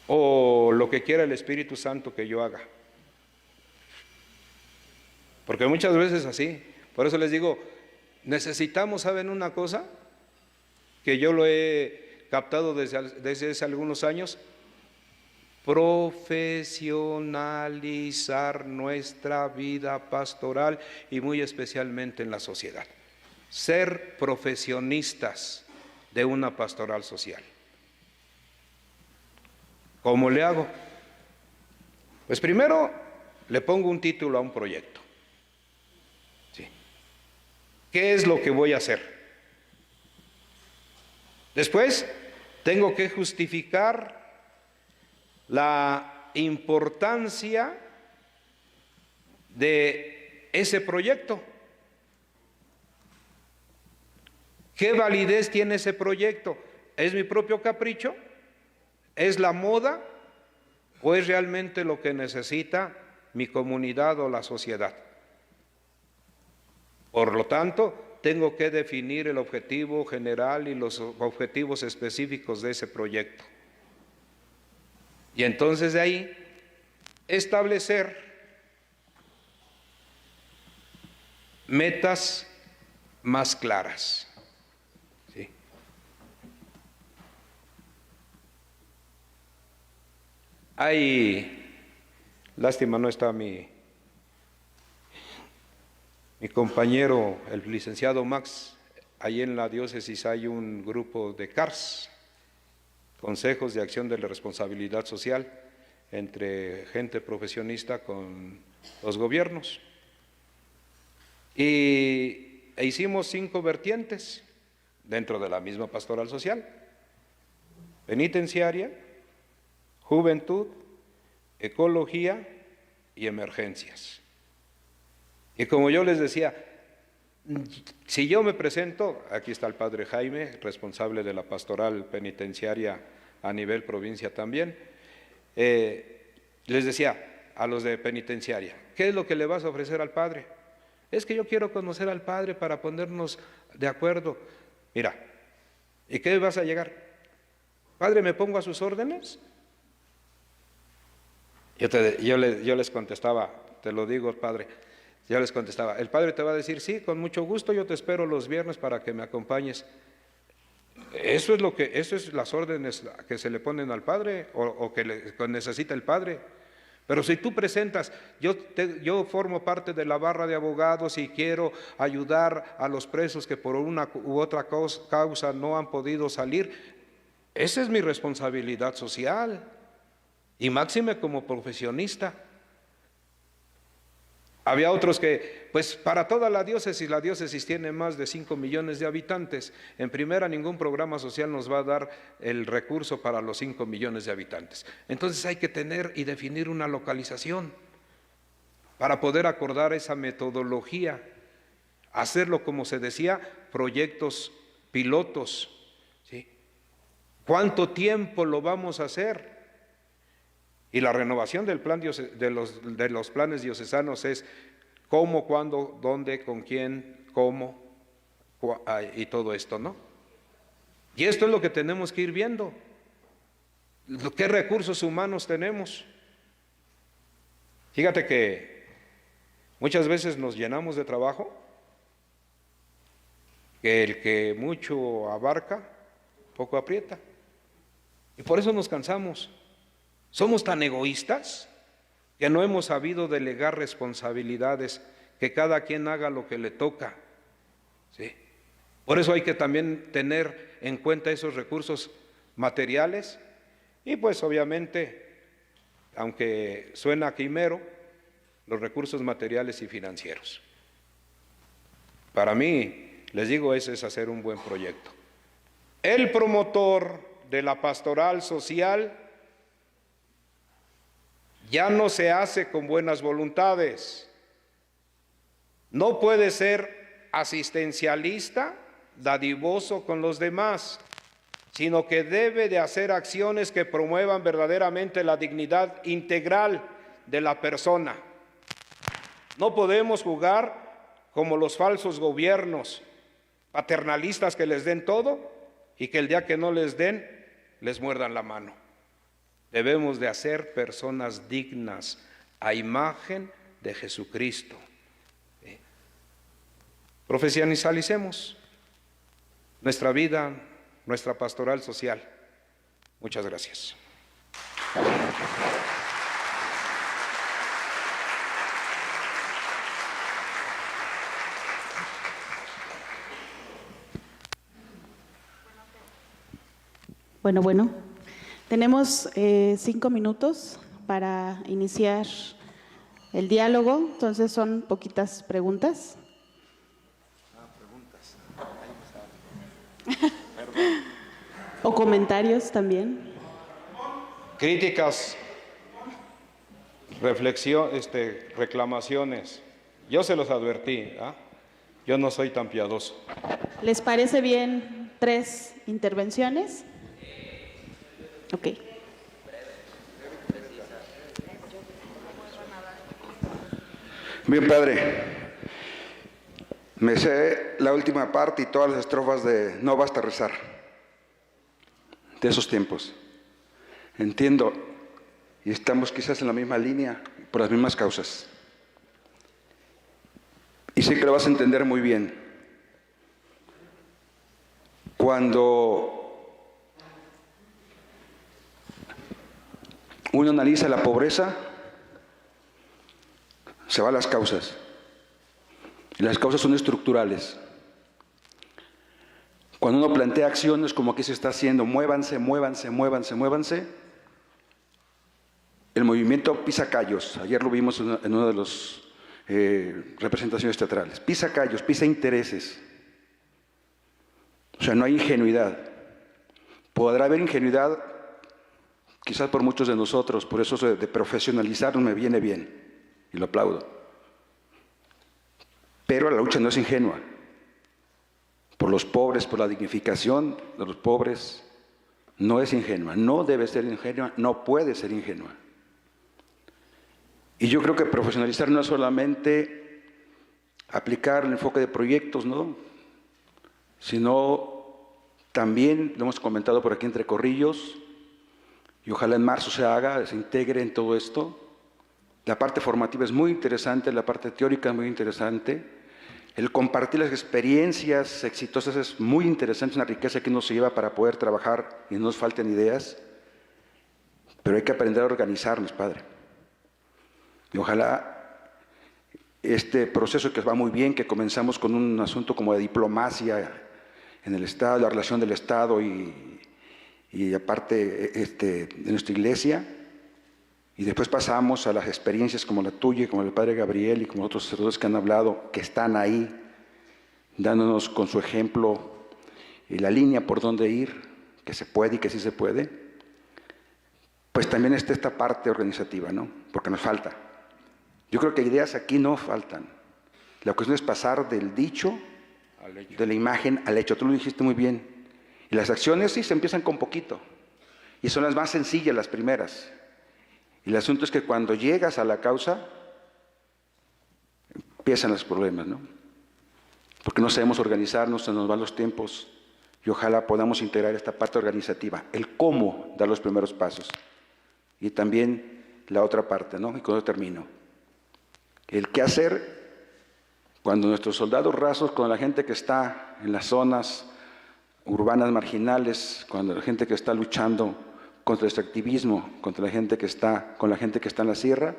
¿O lo que quiera el Espíritu Santo que yo haga? Porque muchas veces así. Por eso les digo, necesitamos, ¿saben una cosa? Que yo lo he captado desde hace algunos años, profesionalizar nuestra vida pastoral y muy especialmente en la sociedad. Ser profesionistas de una pastoral social. ¿Cómo le hago? Pues primero le pongo un título a un proyecto. ¿Sí? ¿Qué es lo que voy a hacer? Después tengo que justificar la importancia de ese proyecto. ¿Qué validez tiene ese proyecto? ¿Es mi propio capricho? ¿Es la moda? ¿O es realmente lo que necesita mi comunidad o la sociedad? Por lo tanto, tengo que definir el objetivo general y los objetivos específicos de ese proyecto. Y entonces de ahí establecer metas más claras. ¿Sí? Lástima no está mi compañero, el licenciado Max. Allí en la diócesis hay un grupo de CARS, Consejos de Acción de la Responsabilidad Social, entre gente profesionista con los gobiernos. E hicimos 5 vertientes dentro de la misma pastoral social: penitenciaria, juventud, ecología y emergencias. Y como yo les decía, si yo me presento, aquí está el padre Jaime, responsable de la pastoral penitenciaria a nivel provincia también, les decía a los de penitenciaria, ¿qué es lo que le vas a ofrecer al padre? Es que yo quiero conocer al padre para ponernos de acuerdo. Mira, ¿y qué vas a llegar? Padre, ¿me pongo a sus órdenes? Yo les contestaba, te lo digo, padre, yo les contestaba, el padre te va a decir, sí, con mucho gusto, yo te espero los viernes para que me acompañes. Eso es las órdenes que se le ponen al padre o que necesita el padre. Pero si tú presentas, yo formo parte de la barra de abogados y quiero ayudar a los presos que por una u otra causa no han podido salir, esa es mi responsabilidad social y máxime como profesionista. Había otros que, pues para toda la diócesis tiene más de 5 millones de habitantes. En primera, ningún programa social nos va a dar el recurso para los 5 millones de habitantes. Entonces hay que tener y definir una localización para poder acordar esa metodología, hacerlo, como se decía, proyectos pilotos, ¿sí? ¿Cuánto tiempo lo vamos a hacer? Y la renovación del plan de los planes diocesanos es cómo, cuándo, dónde, con quién, cómo y todo esto, ¿no? Y esto es lo que tenemos que ir viendo. ¿Qué recursos humanos tenemos? Fíjate que muchas veces nos llenamos de trabajo, que el que mucho abarca, poco aprieta. Y por eso nos cansamos. Somos tan egoístas que no hemos sabido delegar responsabilidades, que cada quien haga lo que le toca, ¿sí? Por eso hay que también tener en cuenta esos recursos materiales y pues obviamente, aunque suena quimero, los recursos materiales y financieros. Para mí, les digo, ese es hacer un buen proyecto. El promotor de la pastoral social ya no se hace con buenas voluntades. No puede ser asistencialista, dadivoso con los demás, sino que debe de hacer acciones que promuevan verdaderamente la dignidad integral de la persona. No podemos jugar como los falsos gobiernos paternalistas que les den todo y que el día que no les den, les muerdan la mano. Debemos de hacer personas dignas a imagen de Jesucristo. Profesionalicemos nuestra vida, nuestra pastoral social. Muchas gracias. Bueno. Tenemos 5 minutos para iniciar el diálogo, entonces son poquitas preguntas. O comentarios también. Críticas, reclamaciones. Yo se los advertí, ¿ah? Yo no soy tan piadoso. ¿Les parece bien 3 intervenciones? Ok. Bien, padre. Me sé la última parte y todas las estrofas de No basta rezar, de esos tiempos. Entiendo, y estamos quizás en la misma línea, por las mismas causas. Y sé que lo vas a entender muy bien. Cuando uno analiza la pobreza, se va a las causas. Y las causas son estructurales. Cuando uno plantea acciones como aquí se está haciendo, muévanse, el movimiento Pisa Callos. Ayer lo vimos en una de las representaciones teatrales. Pisa callos, pisa intereses. O sea, no hay ingenuidad. Podrá haber ingenuidad, quizás por muchos de nosotros, por eso de profesionalizar me viene bien, y lo aplaudo. Pero la lucha no es ingenua. Por los pobres, por la dignificación de los pobres, no es ingenua, no debe ser ingenua, no puede ser ingenua. Y yo creo que profesionalizar no es solamente aplicar el enfoque de proyectos, ¿no? Sino también, lo hemos comentado por aquí entre corrillos, y ojalá en marzo se haga, se integre en todo esto. La parte formativa es muy interesante, la parte teórica es muy interesante. El compartir las experiencias exitosas es muy interesante, es una riqueza que uno se lleva para poder trabajar y no nos falten ideas. Pero hay que aprender a organizarnos, Padre. Y ojalá este proceso que va muy bien, que comenzamos con un asunto como de diplomacia en el Estado, la relación del Estado y aparte de nuestra iglesia, y después pasamos a las experiencias como la tuya, como el Padre Gabriel y como otros sacerdotes que han hablado, que están ahí, dándonos con su ejemplo la línea por donde ir, que se puede y que sí se puede. Pues también está esta parte organizativa, ¿no? Porque nos falta. Yo creo que ideas aquí no faltan. La cuestión es pasar del dicho, de la imagen al hecho. Tú lo dijiste muy bien. Y las acciones sí se empiezan con poquito. Y son las más sencillas, las primeras. Y el asunto es que cuando llegas a la causa, empiezan los problemas, ¿no? Porque no sabemos organizarnos, se nos van los tiempos. Y ojalá podamos integrar esta parte organizativa, el cómo dar los primeros pasos. Y también la otra parte, ¿no? Y con eso termino. El qué hacer cuando nuestros soldados rasos, con la gente que está en las zonas urbanas marginales, cuando la gente que está luchando contra el extractivismo, contra la gente que está, con la gente que está en la sierra,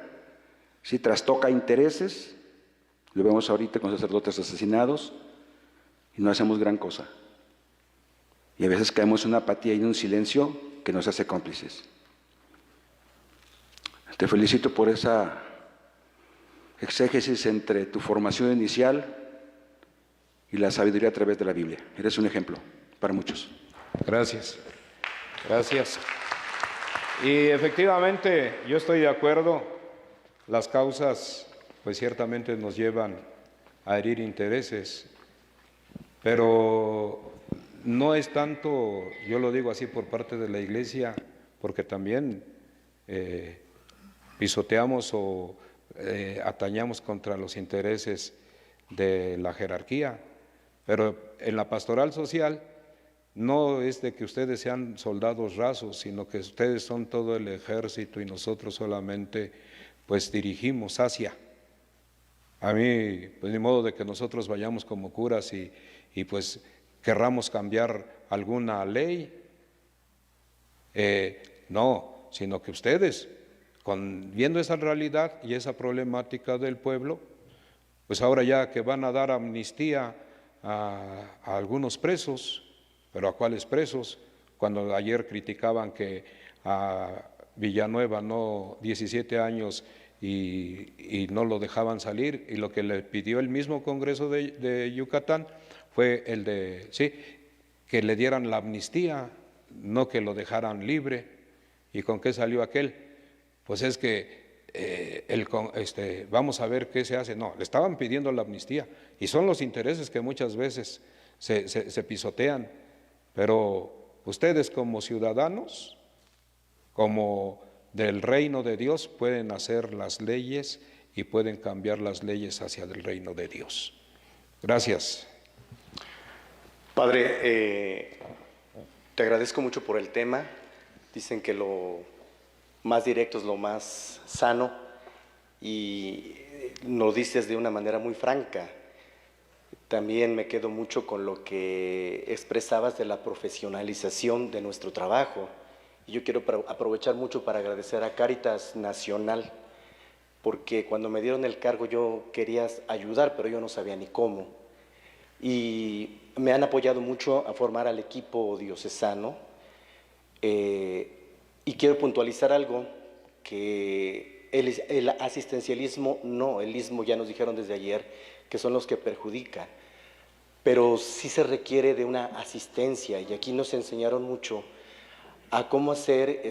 si trastoca intereses, lo vemos ahorita con sacerdotes asesinados, y no hacemos gran cosa. Y a veces caemos en una apatía y en un silencio que nos hace cómplices. Te felicito por esa exégesis entre tu formación inicial y la sabiduría a través de la Biblia. Eres un ejemplo para muchos. Gracias. Gracias. Y efectivamente, yo estoy de acuerdo, las causas pues ciertamente nos llevan a herir intereses, pero no es tanto, yo lo digo así por parte de la Iglesia, porque también pisoteamos o atañamos contra los intereses de la jerarquía, pero en la pastoral social no es de que ustedes sean soldados rasos, sino que ustedes son todo el ejército y nosotros solamente pues dirigimos hacia. A mí, pues ni modo de que nosotros vayamos como curas y pues querramos cambiar alguna ley, no, sino que ustedes, viendo esa realidad y esa problemática del pueblo, pues ahora ya que van a dar amnistía a algunos presos, pero ¿a cuáles presos? Cuando ayer criticaban que a Villanueva, no 17 años y no lo dejaban salir, y lo que le pidió el mismo Congreso de Yucatán fue el de, sí, que le dieran la amnistía, no que lo dejaran libre. ¿Y con qué salió aquel? Pues es que vamos a ver qué se hace. No, le estaban pidiendo la amnistía, y son los intereses que muchas veces se pisotean. Pero ustedes como ciudadanos, como del reino de Dios, pueden hacer las leyes y pueden cambiar las leyes hacia el reino de Dios. Gracias. Padre, te agradezco mucho por el tema. Dicen que lo más directo es lo más sano y lo dices de una manera muy franca. También me quedo mucho con lo que expresabas de la profesionalización de nuestro trabajo. Y yo quiero aprovechar mucho para agradecer a Cáritas Nacional, porque cuando me dieron el cargo yo quería ayudar, pero yo no sabía ni cómo. Y me han apoyado mucho a formar al equipo diocesano. Y quiero puntualizar algo que el asistencialismo no, el ismo ya nos dijeron desde ayer que son los que perjudican, pero sí se requiere de una asistencia y aquí nos enseñaron mucho a cómo hacer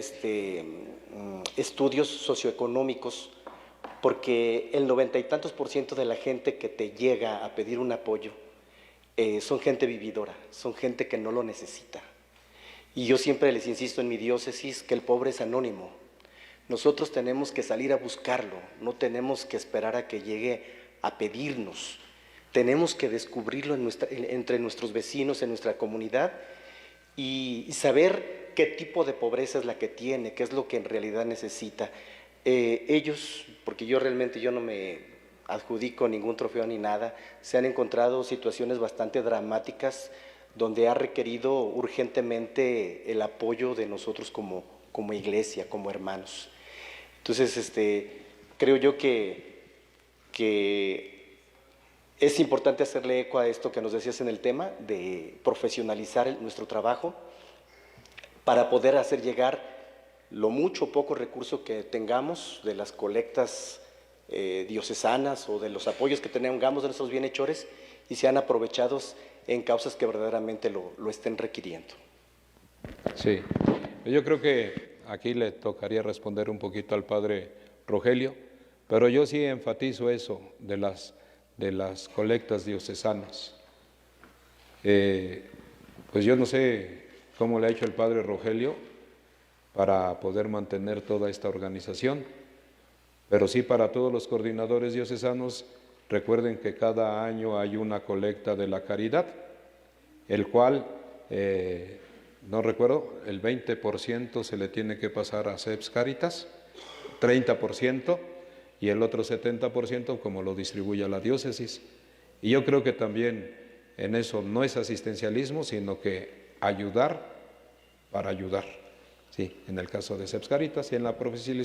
estudios socioeconómicos, porque el 90 y tantos % de la gente que te llega a pedir un apoyo son gente vividora, son gente que no lo necesita. Y yo siempre les insisto en mi diócesis que el pobre es anónimo. Nosotros tenemos que salir a buscarlo, no tenemos que esperar a que llegue a pedirnos. Tenemos que descubrirlo entre nuestros vecinos, en nuestra comunidad, y saber qué tipo de pobreza es la que tiene, qué es lo que en realidad necesita. Ellos, porque yo no me adjudico ningún trofeo ni nada, se han encontrado situaciones bastante dramáticas donde ha requerido urgentemente el apoyo de nosotros como iglesia, como hermanos. Entonces, creo yo que es importante hacerle eco a esto que nos decías en el tema de profesionalizar nuestro trabajo para poder hacer llegar lo mucho o poco recurso que tengamos de las colectas diocesanas o de los apoyos que tengamos de nuestros bienhechores y sean aprovechados en causas que verdaderamente lo estén requiriendo. Sí, yo creo que aquí le tocaría responder un poquito al padre Rogelio, pero yo sí enfatizo eso de las colectas diocesanas. Pues yo no sé cómo le ha hecho el padre Rogelio para poder mantener toda esta organización, pero sí para todos los coordinadores diocesanos, recuerden que cada año hay una colecta de la caridad, el cual, no recuerdo, el 20% se le tiene que pasar a Seps Caritas, 30%, y el otro 70% como lo distribuye a la diócesis. Y yo creo que también en eso no es asistencialismo, sino que ayudar para ayudar. Sí, en el caso de Seps Caritas y en la profesión.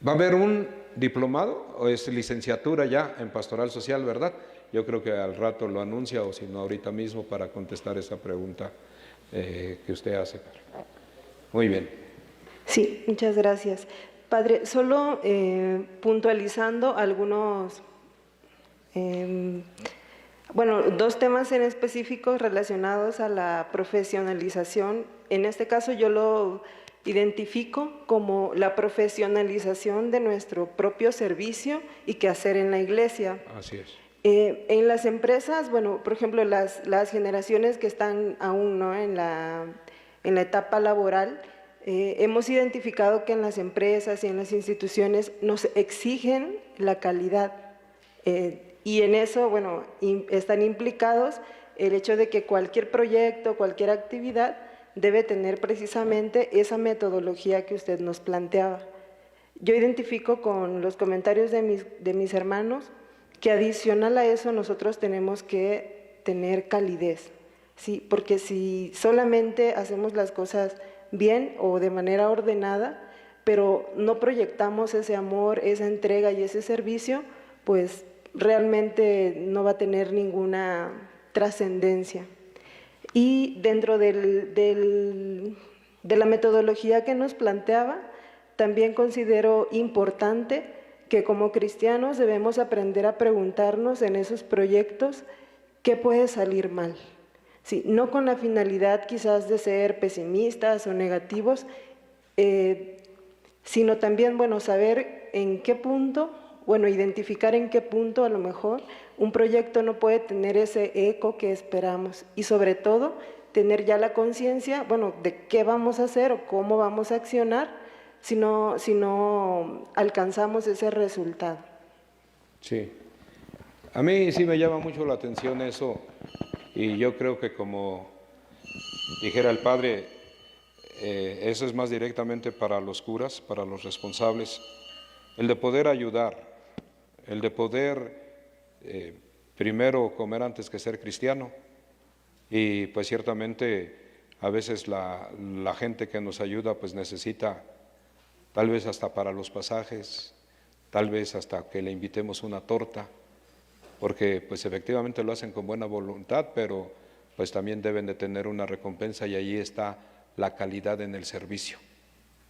¿Va a haber un diplomado o es licenciatura ya en pastoral social, verdad? Yo creo que al rato lo anuncia o si no ahorita mismo para contestar esa pregunta que usted hace. Muy bien. Sí, muchas gracias. Padre, solo puntualizando algunos, dos temas en específico relacionados a la profesionalización. En este caso yo lo identifico como la profesionalización de nuestro propio servicio y quehacer en la iglesia. Así es. En las empresas, por ejemplo, las generaciones que están aún ¿no? en la etapa laboral, hemos identificado que en las empresas y en las instituciones nos exigen la calidad y en eso, están implicados el hecho de que cualquier proyecto, cualquier actividad debe tener precisamente esa metodología que usted nos planteaba. Yo identifico con los comentarios de mis hermanos que adicional a eso nosotros tenemos que tener calidez, ¿sí? Porque si solamente hacemos las cosas bien o de manera ordenada, pero no proyectamos ese amor, esa entrega y ese servicio, pues realmente no va a tener ninguna trascendencia. Y dentro de la metodología que nos planteaba, también considero importante que como cristianos debemos aprender a preguntarnos en esos proyectos qué puede salir mal. Sí, no con la finalidad quizás de ser pesimistas o negativos, sino también, saber en qué punto, identificar en qué punto a lo mejor un proyecto no puede tener ese eco que esperamos y sobre todo tener ya la conciencia, de qué vamos a hacer o cómo vamos a accionar si no alcanzamos ese resultado. Sí, a mí sí me llama mucho la atención eso y yo creo que como dijera el padre, eso es más directamente para los curas, para los responsables, el de poder ayudar, el de poder primero comer antes que ser cristiano y pues ciertamente a veces la gente que nos ayuda pues necesita tal vez hasta para los pasajes, tal vez hasta que le invitemos una torta, porque pues efectivamente lo hacen con buena voluntad, pero pues también deben de tener una recompensa y allí está la calidad en el servicio.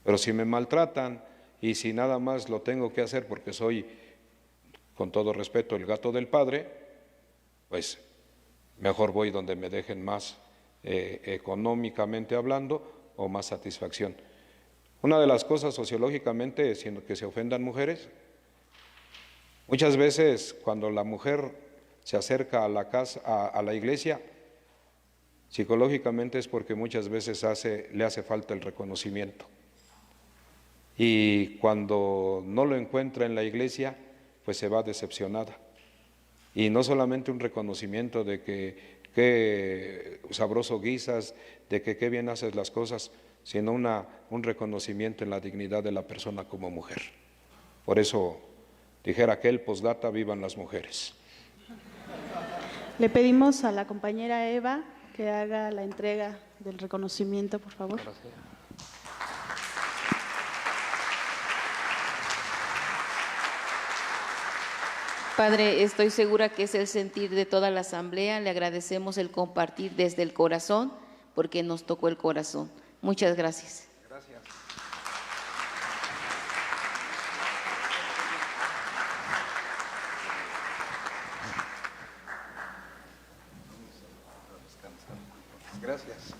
Pero si me maltratan y si nada más lo tengo que hacer porque soy, con todo respeto, el gato del padre, pues mejor voy donde me dejen más económicamente hablando o más satisfacción. Una de las cosas sociológicamente, siendo que se ofendan mujeres, muchas veces cuando la mujer se acerca a la casa, a la iglesia, psicológicamente es porque muchas veces le hace falta el reconocimiento. Y cuando no lo encuentra en la iglesia, pues se va decepcionada. Y no solamente un reconocimiento de que qué sabroso guisas, de que qué bien haces las cosas, sino un reconocimiento en la dignidad de la persona como mujer. Por eso dijera aquel postdata, vivan las mujeres. Le pedimos a la compañera Eva que haga la entrega del reconocimiento, por favor. Padre, estoy segura que es el sentir de toda la asamblea. Le agradecemos el compartir desde el corazón, porque nos tocó el corazón. Muchas gracias. Gracias. Gracias.